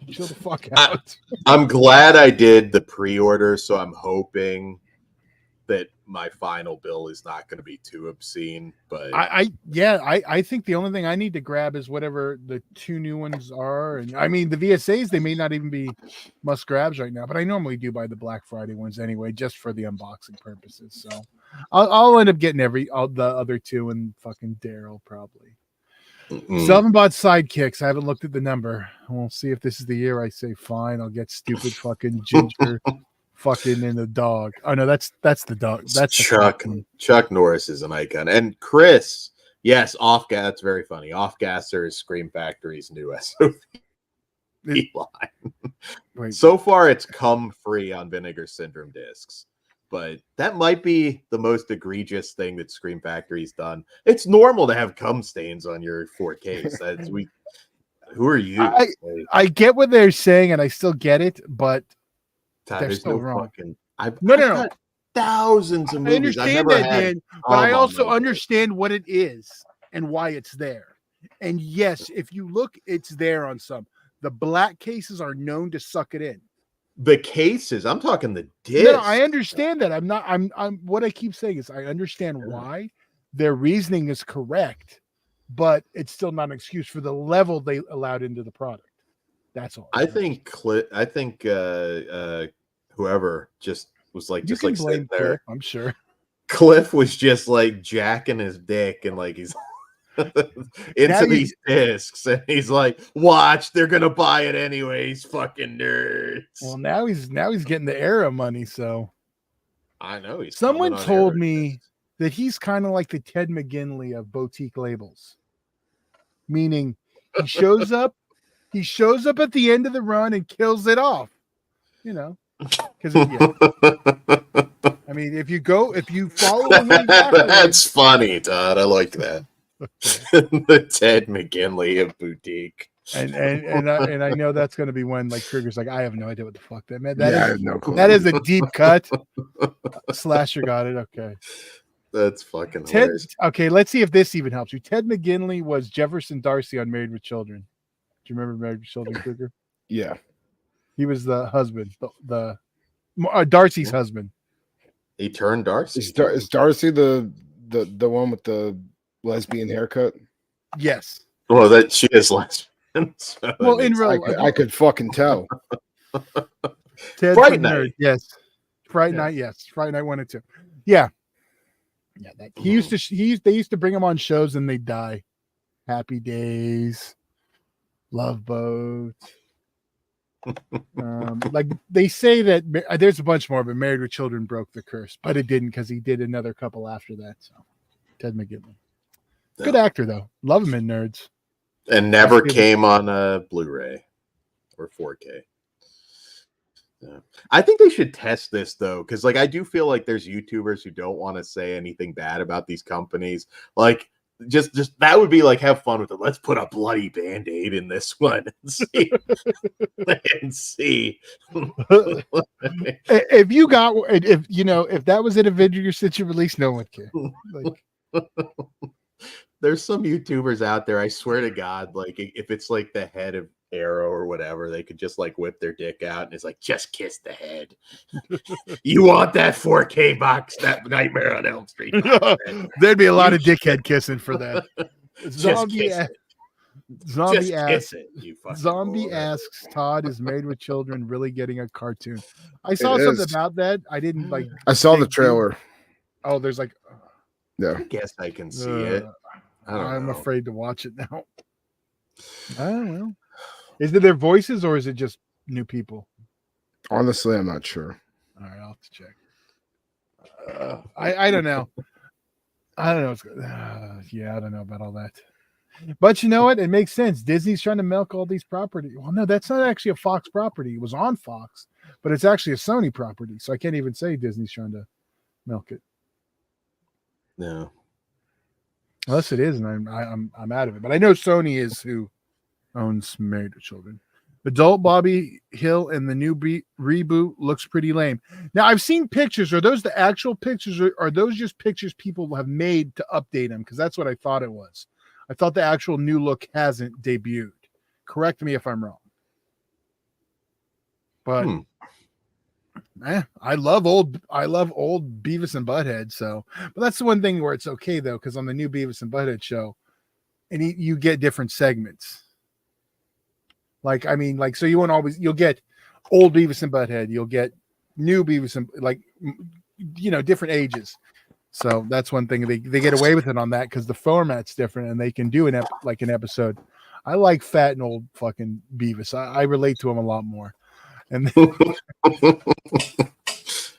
Chill the fuck out. I'm glad I did the pre-order, so I'm hoping that my final bill is not going to be too obscene. But I think the only thing I need to grab is whatever the 2 new ones are. And I mean the VSAs, they may not even be must grabs right now, but I normally do buy the Black Friday ones anyway, just for the unboxing purposes. So I'll end up getting all the other 2 and fucking Daryl probably. Self-bought sidekicks. I haven't looked at the number. We'll see if this is the year I say fine. I'll get stupid fucking Ginger fucking in the dog. Oh no, that's the dog. That's Chuck Norris is an icon. And Chris, yes, that's very funny. Off-Gasser is Scream Factory's new SOV line. So far it's come free on Vinegar Syndrome discs. But that might be the most egregious thing that Scream Factory's done. It's normal to have cum stains on your 4Ks. Who are you? I get what they're saying, and I still get it, but they're still wrong. I've got thousands of movies. I understand that, Dan, but I also understand what it is and why it's there. And yes, if you look, it's there on some. The black cases are known to suck it in. The cases, I'm talking the disc. No, I understand that. I'm what I keep saying is I understand why their reasoning is correct, but it's still not an excuse for the level they allowed into the product. That's all. I think whoever just was like, just like sitting there. Cliff, I'm sure Cliff was just like jacking his dick and like he's into these discs, and he's like, "Watch, they're gonna buy it anyways, fucking nerds." Well, now he's getting the era money, so I know he's. Someone told me that he's kind of like the Ted McGinley of boutique labels, meaning he shows up at the end of the run and kills it off, because I mean, if you follow him, that's funny, Todd. I like that. The Ted McGinley of boutique, and I know that's going to be when like Trigger's like, I have no idea what the fuck that meant. That is a deep cut. Slasher got it. Okay, that's fucking Ted. hilarious. Okay, let's see if this even helps you. Ted McGinley was Jefferson Darcy on Married with Children. Do you remember Married with Children, Trigger? Yeah, he was the husband, the Darcy's husband. He turned Darcy. Is Darcy the one with the lesbian haircut? Yes. Well, that she is lesbian. So well, in real, I could fucking tell. Fright Night, yes. Fright Night, yes. Fright Night 1 and 2. Yeah. Yeah. They used to bring him on shows and they'd die. Happy Days, Love Boat. Like they say that there's a bunch more, but Married with Children broke the curse, but it didn't because he did another couple after that. So Ted McGinley. Good actor, though. Love him in Nerds. And never came on a Blu-ray or 4K. Yeah. I think they should test this, though, because like I do feel like there's YouTubers who don't want to say anything bad about these companies. Like, just that would be like, have fun with it. Let's put a bloody Band-Aid in this one and see. If that was in a video you said you released, no one would care. Like, there's some YouTubers out there, I swear to God, like if it's like the head of Arrow or whatever, they could just like whip their dick out and it's like, just kiss the head. You want that 4K box, that Nightmare on Elm Street box, there'd be a lot of dickhead kissing for that. Zombie asks. Zombie asks, Todd is Married with Children really getting a cartoon? I saw something about that. I didn't like. I saw the trailer. Oh, there's like. Yeah. I guess I can see it. I'm afraid to watch it now. Oh well. Is it their voices or is it just new people? Honestly, I'm not sure. All right, I'll have to check. I don't know. I don't know. Yeah, I don't know about all that. But you know what? It makes sense. Disney's trying to milk all these properties. Well, no, that's not actually a Fox property. It was on Fox, but it's actually a Sony property. So I can't even say Disney's trying to milk it. No. Unless it is, and I'm out of it. But I know Sony is who owns Married with Children. Adult Bobby Hill and the new reboot looks pretty lame. Now, I've seen pictures. Are those the actual pictures, or are those just pictures people have made to update them? Because that's what I thought it was. I thought the actual new look hasn't debuted. Correct me if I'm wrong. But I love old Beavis and Butthead. So, but that's the one thing where it's okay though, because on the new Beavis and Butthead show, and you get different segments. Like, I mean, like, so you'll get old Beavis and Butthead, you'll get new Beavis and different ages. So that's one thing they get away with it on that because the format's different and they can do an episode. I like fat and old fucking Beavis. I relate to him a lot more. And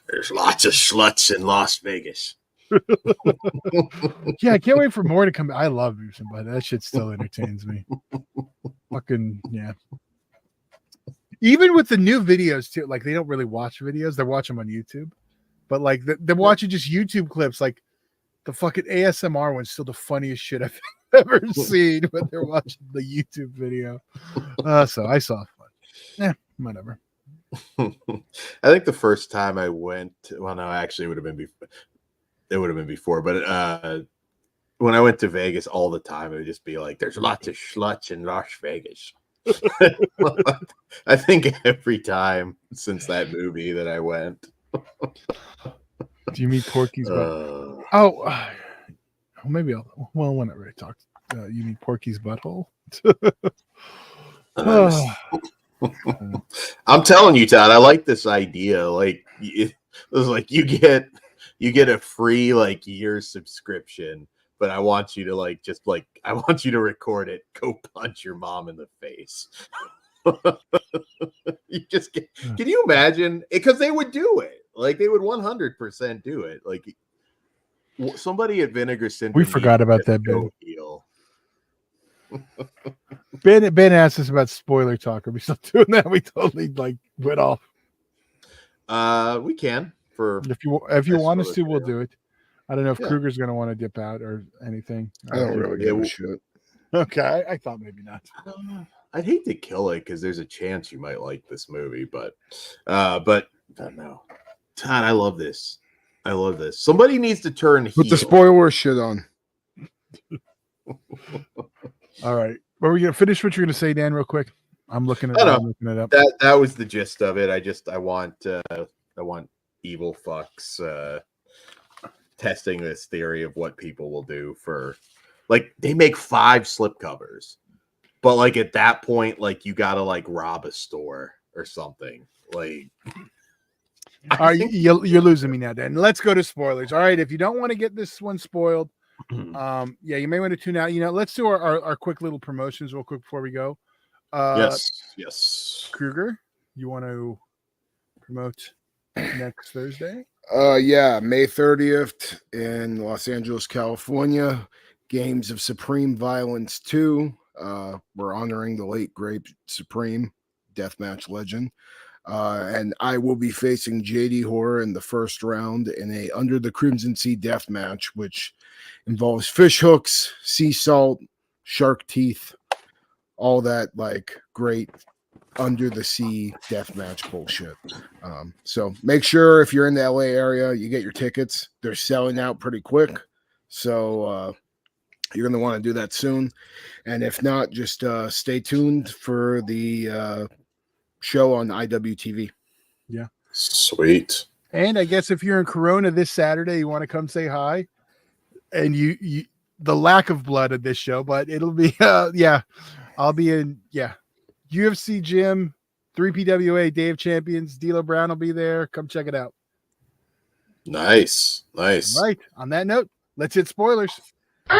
there's lots of sluts in Las Vegas. Yeah, I can't wait for more to come. I love Beavis and Butthead. That shit still entertains me. Fucking yeah. Even with the new videos too, like they don't really watch videos; they watch them on YouTube. But like they're watching just YouTube clips. Like the fucking ASMR one's still the funniest shit I've ever seen when they're watching the YouTube video. So I saw fun. Yeah, whatever. I think the first time I went, well, no, actually, it would have been before. But when I went to Vegas all the time, it would just be like, "There's lots of sluts in Las Vegas." I think every time since that movie that I went. Do you meet Porky's butthole? Maybe whenever I talk, you mean Porky's butthole? I'm telling you, Todd, I like this idea. Like, it was like you get a free like year subscription, but I want you to I want you to record it. Go punch your mom in the face. Can you imagine? Because they would do it. Like they would 100% do it. Like somebody at Vinegar Syndrome. We forgot about that bit. Ben asked us about spoiler talk. Are we still doing that? We totally went off. We can if you want us to, we'll do it. I don't know if Kruger's going to want to dip out or anything. I don't really give a shit. Okay, I thought maybe not. I don't know. I'd hate to kill it because there's a chance you might like this movie, but I don't know. Todd, I love this. Somebody needs to turn heel. Put the spoiler shit on. All right. Were we gonna finish what you're gonna say, Dan, real quick? I'm looking it up. That was the gist of it. I want evil fucks testing this theory of what people will do for like they make 5 slipcovers. But like at that point, like you gotta like rob a store or something. Like all right, you're losing me now, Dan. Let's go to spoilers. All right, if you don't want to get this one spoiled, you may want to tune out. Let's do our quick little promotions real quick before we go. Yes. Kruger, you want to promote next Thursday? May 30th in Los Angeles, California. Games of Supreme Violence 2. We're honoring the late great Supreme deathmatch legend. And I will be facing JD Horror in the first round in a Under the Crimson Sea death match, which involves fish hooks, sea salt, shark teeth, all that like great under the sea death match bullshit. So make sure if you're in the LA area, you get your tickets. They're selling out pretty quick. So you're going to want to do that soon. And if not, just stay tuned for the show on IWTV. Yeah. Sweet. And I guess if you're in Corona this Saturday, you want to come say hi. And you the lack of blood at this show, but it'll be I'll be in, UFC gym, 3PWA Day of Champions. D'Lo Brown will be there. Come check it out. Nice. All right. On that note, let's hit spoilers. All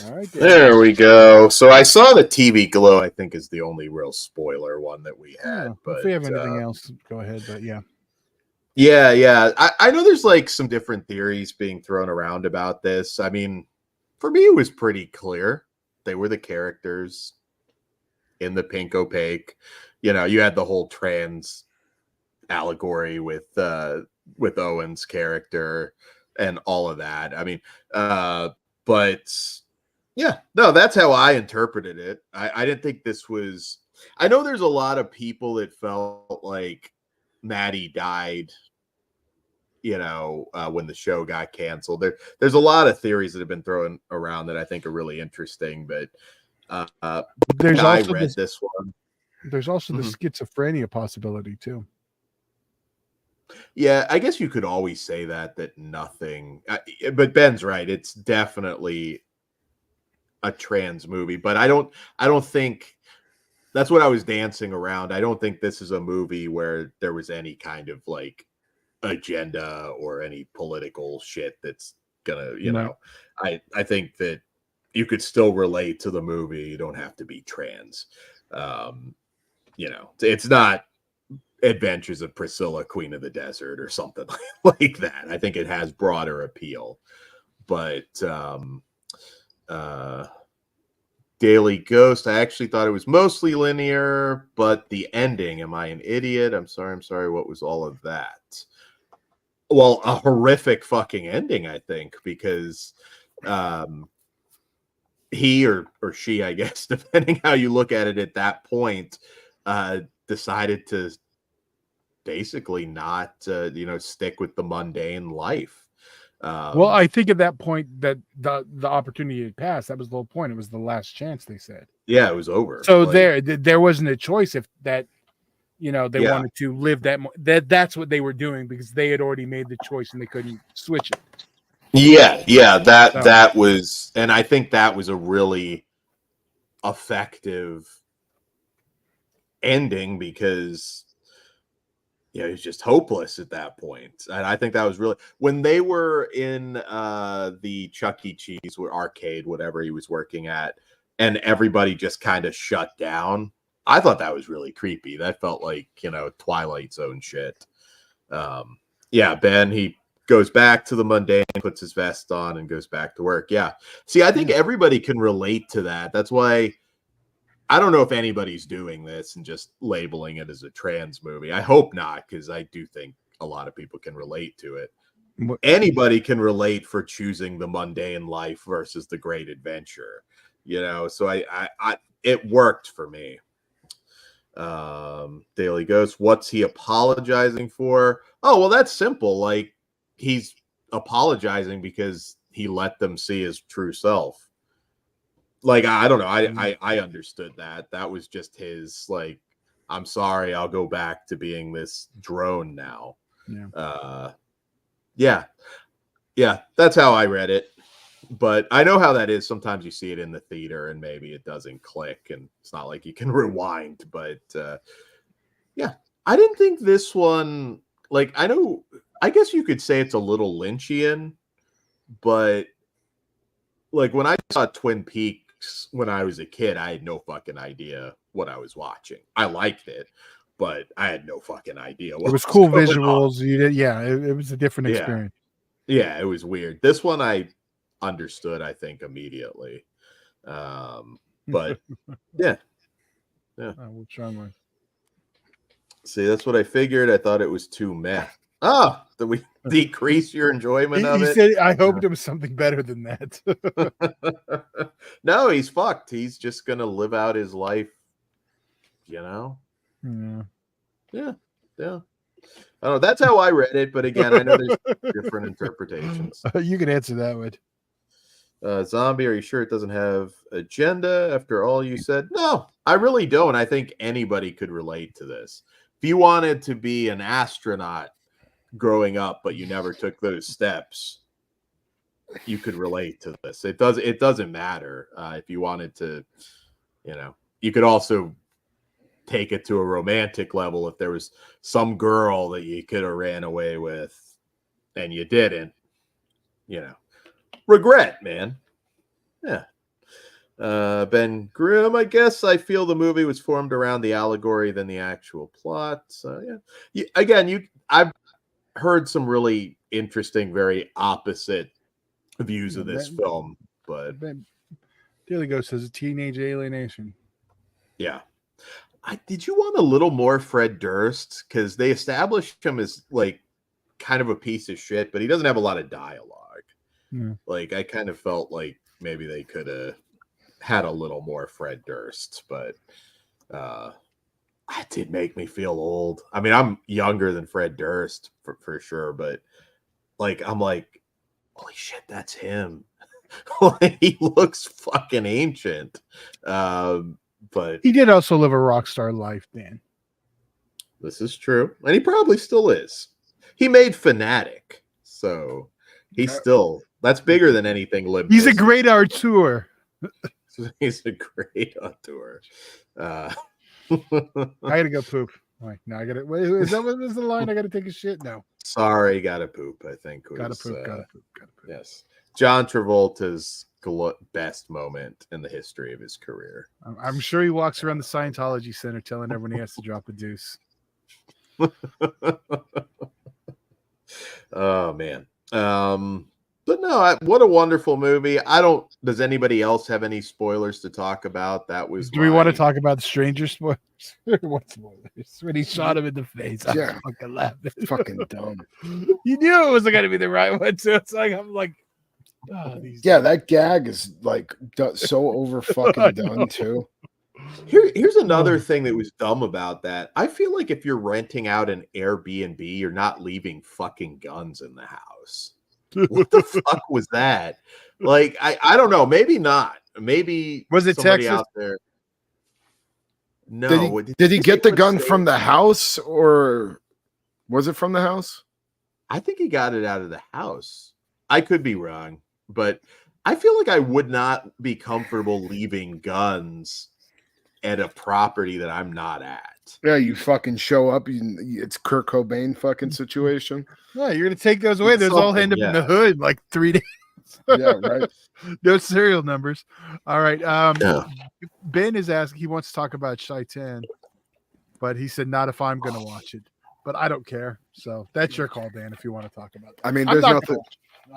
right, there we go. So I saw the TV glow. I think is the only real spoiler one that we had. But if we have anything else, go ahead. But yeah. I know there's like some different theories being thrown around about this. I mean, for me, it was pretty clear. They were the characters in the pink opaque. You know, you had the whole trans allegory with Owen's character and all of that. I mean, but yeah, no, that's how I interpreted it. I didn't think this was. I know there's a lot of people that felt like Maddie died, you know, when the show got canceled. There's a lot of theories that have been thrown around that I think are really interesting, but there's I also read this one. There's also the schizophrenia possibility too. Yeah, I guess you could always say that nothing, but Ben's right. It's definitely a trans movie, but I don't think that's what I was dancing around. I don't think this is a movie where there was any kind of like agenda or any political shit that's gonna, you know, I think that you could still relate to the movie. You don't have to be trans. You know, it's not Adventures of Priscilla, Queen of the Desert or something like that. I think it has broader appeal, but Daily Ghost, I actually thought it was mostly linear, but the ending, am I an idiot? I'm sorry. What was all of that? Well, a horrific fucking ending, I think, because he or she, I guess, depending how you look at it at that point, decided to basically not, stick with the mundane life. Well, I think at that point that the opportunity had passed. That was the whole point. It was the last chance, they said. Yeah, it was over. So there wasn't a choice if that, they wanted to live that's what they were doing because they had already made the choice and they couldn't switch it. Yeah, that was, and I think that was a really effective ending because it was just hopeless at that point. And I think that was really when they were in the Chuck E. Cheese arcade, whatever he was working at, and everybody just kind of shut down. I thought that was really creepy. That felt like, Twilight Zone shit. Ben, he goes back to the mundane, puts his vest on, and goes back to work. Yeah. See, I think everybody can relate to that. That's why I don't know if anybody's doing this and just labeling it as a trans movie. I hope not, because I do think a lot of people can relate to it. Anybody can relate for choosing the mundane life versus the great adventure. So I it worked for me. Daily Ghost, what's he apologizing for? Oh, well, that's simple. Like, he's apologizing because he let them see his true self. Like, I don't know. I understood that. That was just his, like, I'm sorry, I'll go back to being this drone now. Yeah, that's how I read it. But I know how that is. Sometimes you see it in the theater and maybe it doesn't click and it's not like you can rewind. But I didn't think this one, like, I guess you could say it's a little Lynchian, but like when I saw Twin Peaks when I was a kid, I had no fucking idea what I was watching. I liked it, but I had no fucking idea what it was cool visuals. You did, it was a different experience. Yeah, it was weird. This one I understood, I think, immediately. But yeah. We'll try one. See, that's what I figured. I thought it was too meh. Oh, did we decrease your enjoyment of it? He said, I hoped it was something better than that. No, he's fucked. He's just gonna live out his life, Yeah. I don't know. That's how I read it, but again, I know there's different interpretations. You can answer that one. Zombie, are you sure it doesn't have agenda after all you said? No, I really don't. I think anybody could relate to this. If you wanted to be an astronaut, growing up, but you never took those steps, you could relate to this. It doesn't matter if you wanted to, you could also take it to a romantic level. If there was some girl that you could have ran away with and you didn't, regret, man. Yeah. Ben Grimm, I guess I feel the movie was formed around the allegory than the actual plot. So yeah. I've heard some really interesting, very opposite views of this film, but Daily Ghost says a teenage alienation. Yeah. Did you want a little more Fred Durst? Because they established him as like kind of a piece of shit, but he doesn't have a lot of dialogue. Yeah. Like I kind of felt like maybe they could have had a little more Fred Durst, but it did make me feel old. I mean, I'm younger than Fred Durst for sure, but like I'm like, holy shit, that's him. Like, he looks fucking ancient. But he did also live a rock star life, Dan. This is true. And he probably still is. He made Fanatic. So he's still, that's bigger than anything. He's a great auteur. He's a great auteur. I gotta go poop. Like, no, I gotta wait. Is that what was the line? I gotta take a shit now. Sorry, gotta poop. I think was, gotta poop. Yes. John Travolta's best moment in the history of his career. I'm sure he walks around the Scientology Center telling everyone he has to drop a deuce. Oh man. But no, what a wonderful movie. Does anybody else have any spoilers to talk about? Do we want to talk about the stranger spoilers? What spoilers? When he shot him in the face. Yeah. I'm fucking laughing. Fucking dumb. You knew it wasn't going to be the right one, too. It's like, I'm like, that gag is like so over fucking done too. Here's another thing that was dumb about that. I feel like if you're renting out an Airbnb, you're not leaving fucking guns in the house. What the fuck was that? Like, I don't know. Maybe not. Maybe was it Texas out there? No. Did he get the gun from the house, or was it from the house? I think he got it out of the house. I could be wrong, but I feel like I would not be comfortable leaving guns at a property that I'm not at. Yeah, you fucking show up. It's Kurt Cobain fucking situation. Yeah, you're gonna take those away. Those all end up in the hood like 3 days. Yeah, right. No serial numbers. All right. Ben is asking. He wants to talk about Shaitaan, but he said not if I'm gonna watch it. But I don't care. So that's your call, Dan. If you want to talk about that. I mean, there's nothing.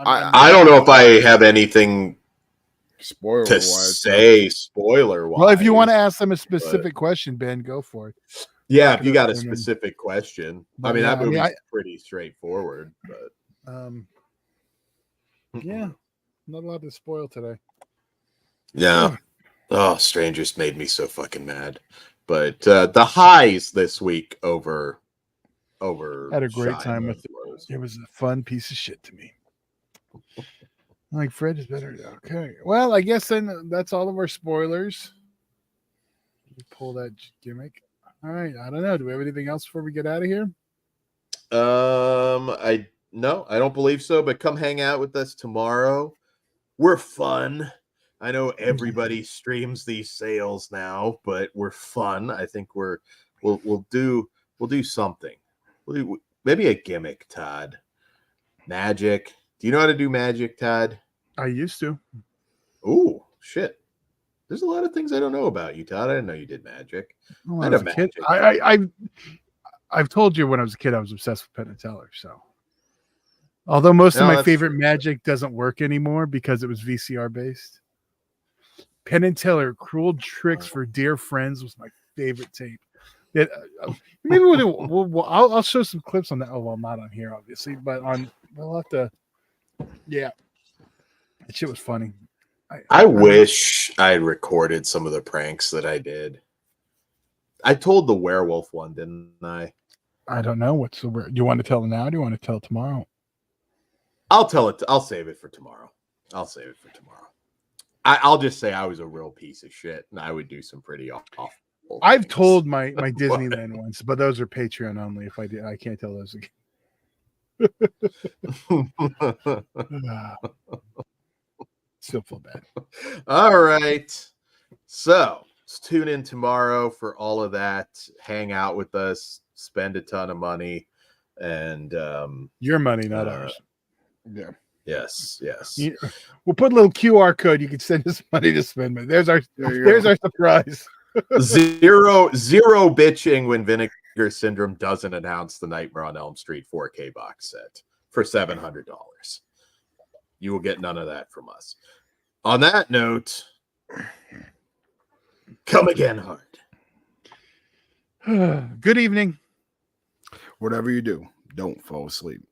I don't know if I have anything spoiler to say spoiler wise. Well, if you want to ask them a specific question, Ben, go for it. Yeah, if you got a specific question. But I mean, that movie's pretty straightforward, but yeah, not a lot to spoil today. Yeah. Oh, Strangers made me so fucking mad. But the highs this week over had a great time with it. It was a fun piece of shit to me. Like Fred is better. Okay. Well, I guess then that's all of our spoilers. Pull that gimmick. All right. I don't know. Do we have anything else before we get out of here? I don't believe so, but come hang out with us tomorrow. We're fun. I know everybody streams these sales now, but we're fun. I think we'll do something. We'll do maybe a gimmick, Todd. Magic. Do you know how to do magic, Todd? I used to. Ooh, shit. There's a lot of things I don't know about you, Todd. I didn't know you did magic. When I was a kid, I've told you when I was a kid I was obsessed with Penn and Teller. So, although most of my favorite magic doesn't work anymore because it was VCR based, Penn and Teller Cruel Tricks for Dear Friends was my favorite tape. Maybe I'll show some clips on that. Oh well, not on here obviously, but we'll have to. Yeah, that shit was funny. I wish I had recorded some of the pranks that I did. I told the werewolf one, didn't I? I don't know. What's the word? Do you want to tell it now? Or do you want to tell it tomorrow? I'll tell it. I'll save it for tomorrow. I'll just say I was a real piece of shit, and I would do some pretty awful. I've told my Disneyland ones, but those are Patreon only. If I can't tell those again. Still feel bad. All right. So let's tune in tomorrow for all of that. Hang out with us, spend a ton of money, and your money, not ours. Yeah. Yes. We'll put a little QR code. You can send us money to spend. There's our surprise. zero bitching when Vinegar Syndrome doesn't announce the Nightmare on Elm Street 4K box set for $700. You will get none of that from us. On that note, come again hard. Good evening. Whatever you do, don't fall asleep.